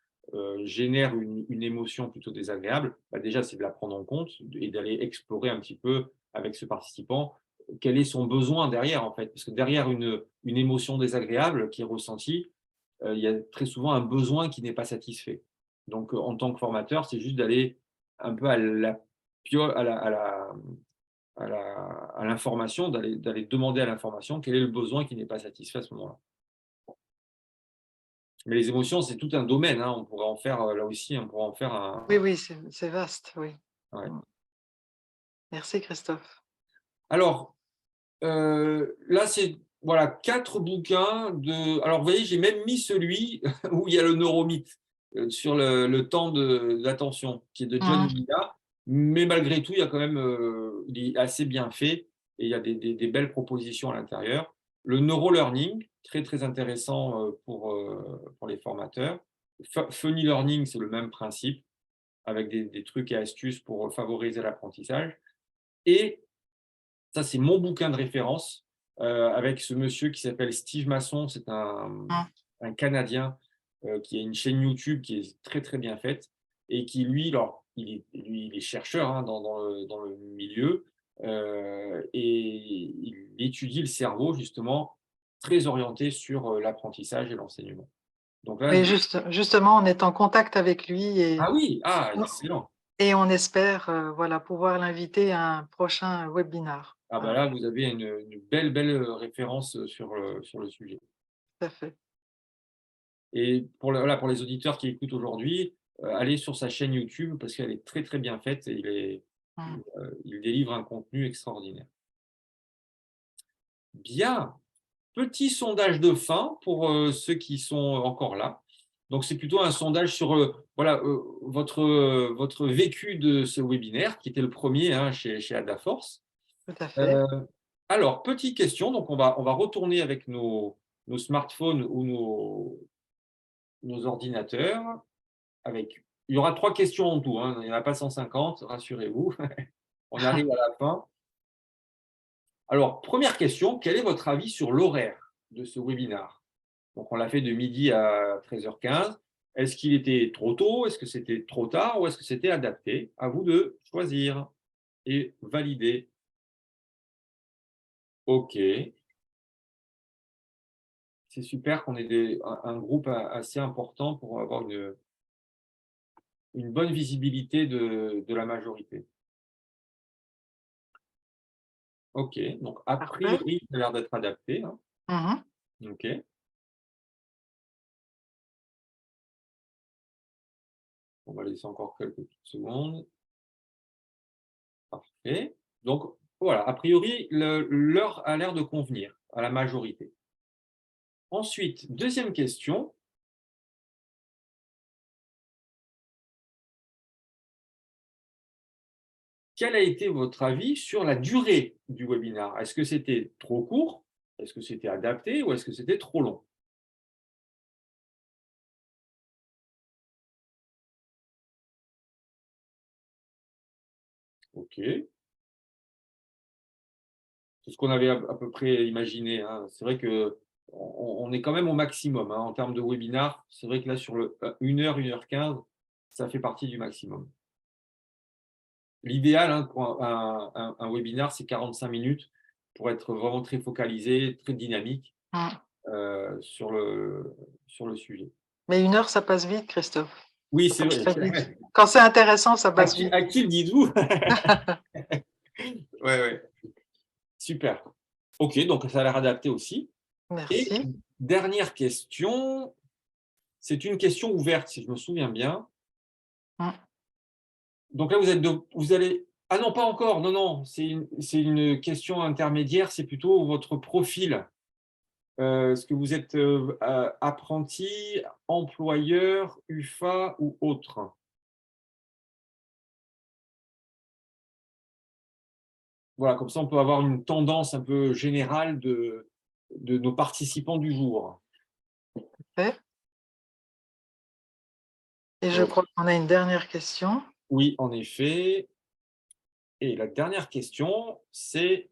génère une émotion plutôt désagréable, déjà c'est de la prendre en compte et d'aller explorer un petit peu avec ce participant quel est son besoin derrière, en fait. Parce que derrière une émotion désagréable qui est ressentie, il y a très souvent un besoin qui n'est pas satisfait. Donc, en tant que formateur, c'est juste d'aller un peu à la à l'information, d'aller demander à l'information quel est le besoin qui n'est pas satisfait à ce moment-là. Mais les émotions, c'est tout un domaine, hein. On pourrait en faire, là aussi, on pourrait en faire un… Oui, oui, c'est vaste, oui. Ouais. Merci Christophe. Alors, là, c'est voilà, 4 bouquins de… Alors, vous voyez, j'ai même mis celui où il y a le neuromythe sur le temps d'attention, qui est de John Mhm. Villa. Mais malgré tout, il y a quand même, il est assez bien fait et il y a des belles propositions à l'intérieur. Le neurolearning, très, très intéressant pour les formateurs. Funny Learning, c'est le même principe, avec des trucs et astuces pour favoriser l'apprentissage. Et ça, c'est mon bouquin de référence avec ce monsieur qui s'appelle Steve Masson. C'est un Canadien qui a une chaîne YouTube qui est très, très bien faite et qui, lui, alors, il est chercheur, hein, dans le milieu et il étudie le cerveau, justement, très orienté sur l'apprentissage et l'enseignement. Donc là, Oui, justement, on est en contact avec lui ah oui, ah, excellent. et on espère voilà, pouvoir l'inviter à un prochain webinar. Ah ben là, vous avez une belle, belle référence sur le sujet. Tout à fait. Et voilà, pour les auditeurs qui écoutent aujourd'hui, allez sur sa chaîne YouTube parce qu'elle est très, très bien faite et Mm. il délivre un contenu extraordinaire. Bien, petit sondage de fin pour ceux qui sont encore là. Donc, c'est plutôt un sondage sur voilà, votre vécu de ce webinaire, qui était le premier, hein, chez Adaforce. Tout à fait. Alors, petite question, donc on va retourner avec nos smartphones ou nos ordinateurs. Il y aura 3 questions en tout, hein, il n'y en a pas 150, rassurez-vous. On arrive à la fin. Alors, première question, quel est votre avis sur l'horaire de ce webinaire? Donc, on l'a fait de midi à 13h15. Est-ce qu'il était trop tôt? Est-ce que c'était trop tard? Ou est-ce que c'était adapté? À vous de choisir et valider. OK. C'est super qu'on ait un groupe assez important pour avoir une bonne visibilité de la majorité. OK, donc a Parfait. priori, ça a l'air d'être adapté, hein. Mhm. OK. On va laisser encore quelques petites secondes. Parfait. Donc voilà, a priori, l'heure a l'air de convenir à la majorité. Ensuite, deuxième question. Quel a été votre avis sur la durée du webinaire? Est-ce que c'était trop court? Est-ce que c'était adapté ou est-ce que c'était trop long? OK. C'est ce qu'on avait à peu près imaginé, hein. C'est vrai qu'on est quand même au maximum, hein, en termes de webinar. C'est vrai que là, sur 1 heure, 1 heure 15, ça fait partie du maximum. L'idéal, hein, pour un webinar, c'est 45 minutes pour être vraiment très focalisé, très dynamique Mm. sur le sujet. Mais 1 heure, ça passe vite, Christophe. Oui, Ça c'est passe vrai. très vite. Quand c'est intéressant, ça passe vite. À qui le dites-vous? Ouais, ouais. Super. OK, donc ça a l'air adapté aussi. Et Merci. dernière question, c'est une question ouverte, si je me souviens bien. Mm. Donc là, vous allez… Ah non, pas encore. Non, non, c'est une question intermédiaire. C'est plutôt votre profil. Est-ce que vous êtes apprenti, employeur, UFA ou autre? Voilà, comme ça, on peut avoir une tendance un peu générale de nos participants du jour. Fait. Et je crois qu'on a une dernière question. Oui, en effet. Et la dernière question, c'est…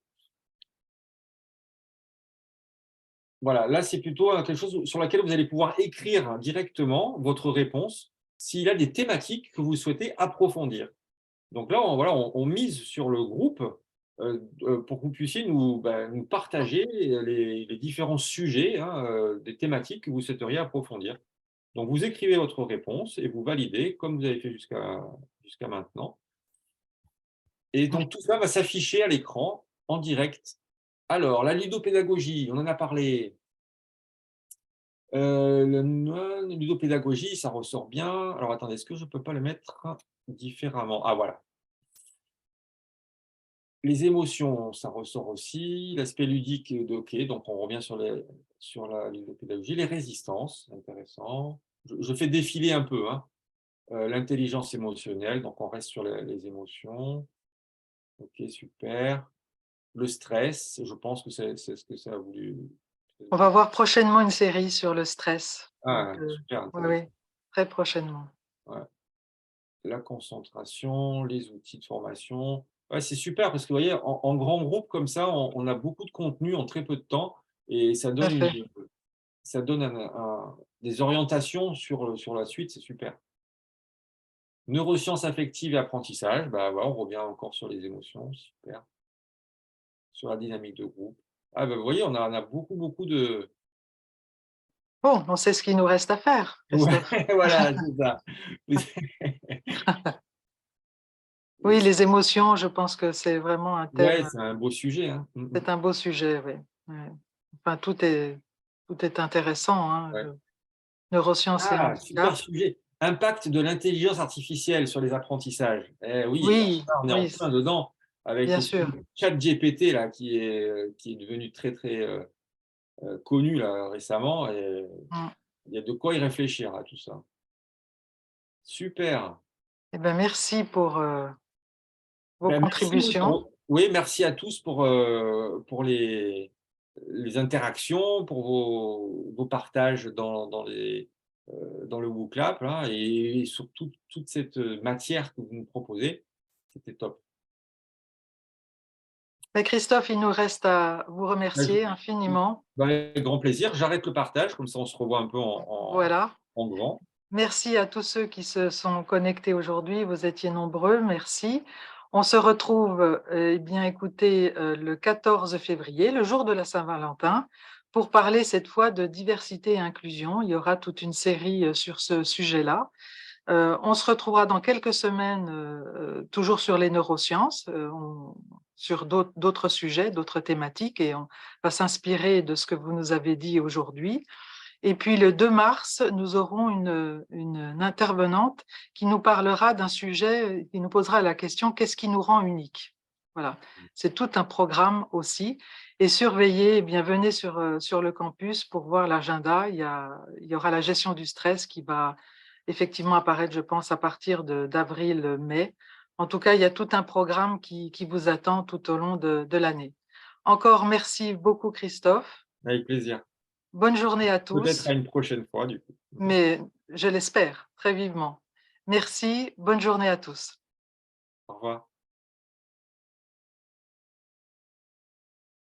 Voilà, là, c'est plutôt quelque chose sur laquelle vous allez pouvoir écrire directement votre réponse s'il y a des thématiques que vous souhaitez approfondir. Donc là, on mise sur le groupe pour que vous puissiez nous partager les différents sujets, hein, des thématiques que vous souhaiteriez approfondir. Donc, vous écrivez votre réponse et vous validez comme vous avez fait jusqu'à maintenant. Et donc, tout ça va s'afficher à l'écran en direct. Alors, la ludopédagogie, on en a parlé. La ludopédagogie, ça ressort bien. Alors, attendez, est-ce que je ne peux pas le mettre différemment? Ah, voilà. Les émotions, ça ressort aussi. L'aspect ludique, OK, donc on revient sur la ludopédagogie. Les résistances, intéressant. Je fais défiler un peu, hein. L'intelligence émotionnelle, donc on reste sur les émotions. OK, super. Le stress, je pense que c'est ce que ça a voulu. On va voir prochainement une série sur le stress. Ah, Donc, super oui, intéressant. oui, très prochainement. Ouais. La concentration, les outils de formation. Ouais, c'est super parce que vous voyez, en grand groupe comme ça, on a beaucoup de contenu en très peu de temps et ça Tout à donne, fait. des orientations sur la suite, c'est super. Neurosciences affectives et apprentissage, bah, voilà, on revient encore sur les émotions, super. Sur la dynamique de groupe. Ah, bah, vous voyez, on a beaucoup, beaucoup de. Bon, on sait ce qu'il nous reste à faire, Ouais, Christophe. voilà, c'est ça. Oui, les émotions, je pense que c'est vraiment un Ouais, thème, c'est un beau sujet, hein. c'est un beau sujet, oui. Ouais. Enfin, tout est intéressant, hein, Ouais. neurosciences et Ah, super handicap. sujet. Impact de l'intelligence artificielle sur les apprentissages. Eh oui, alors Oui, là, on est en oui, plein dedans avec bien le sûr. ChatGPT là qui est devenu très très connu là récemment et Mm. il y a de quoi y réfléchir à tout ça. Super. Eh ben, merci pour vos Ben, merci contributions. oui, merci à tous pour les interactions, pour vos partages dans le WooClap là, et surtout toute cette matière que vous nous proposez. C'était top. Mais Christophe, il nous reste à vous Ben, remercier infiniment. avec grand plaisir. J'arrête le partage, comme ça on se revoit un peu Voilà. en grand. Merci à tous ceux qui se sont connectés aujourd'hui. Vous étiez nombreux. Merci. On se retrouve, eh bien, écoutez, le 14 février, le jour de la Saint-Valentin, pour parler cette fois de diversité et inclusion. Il y aura toute une série sur ce sujet-là. On se retrouvera dans quelques semaines, toujours sur les neurosciences, sur d'autres sujets, d'autres thématiques, et on va s'inspirer de ce que vous nous avez dit aujourd'hui. Et puis le 2 mars, nous aurons une intervenante qui nous parlera d'un sujet, qui nous posera la question: qu'est-ce qui nous rend unique? Voilà, c'est tout un programme aussi. Et surveillez, eh bien, venez sur le campus pour voir l'agenda. Il y aura la gestion du stress qui va effectivement apparaître, je pense, à partir d'avril-mai. En tout cas, il y a tout un programme qui vous attend tout au long de l'année. Encore merci beaucoup, Christophe. Avec plaisir. Bonne journée à Peut-être tous, à une prochaine fois, du coup. mais je l'espère très vivement. Merci, bonne journée à tous. Au revoir.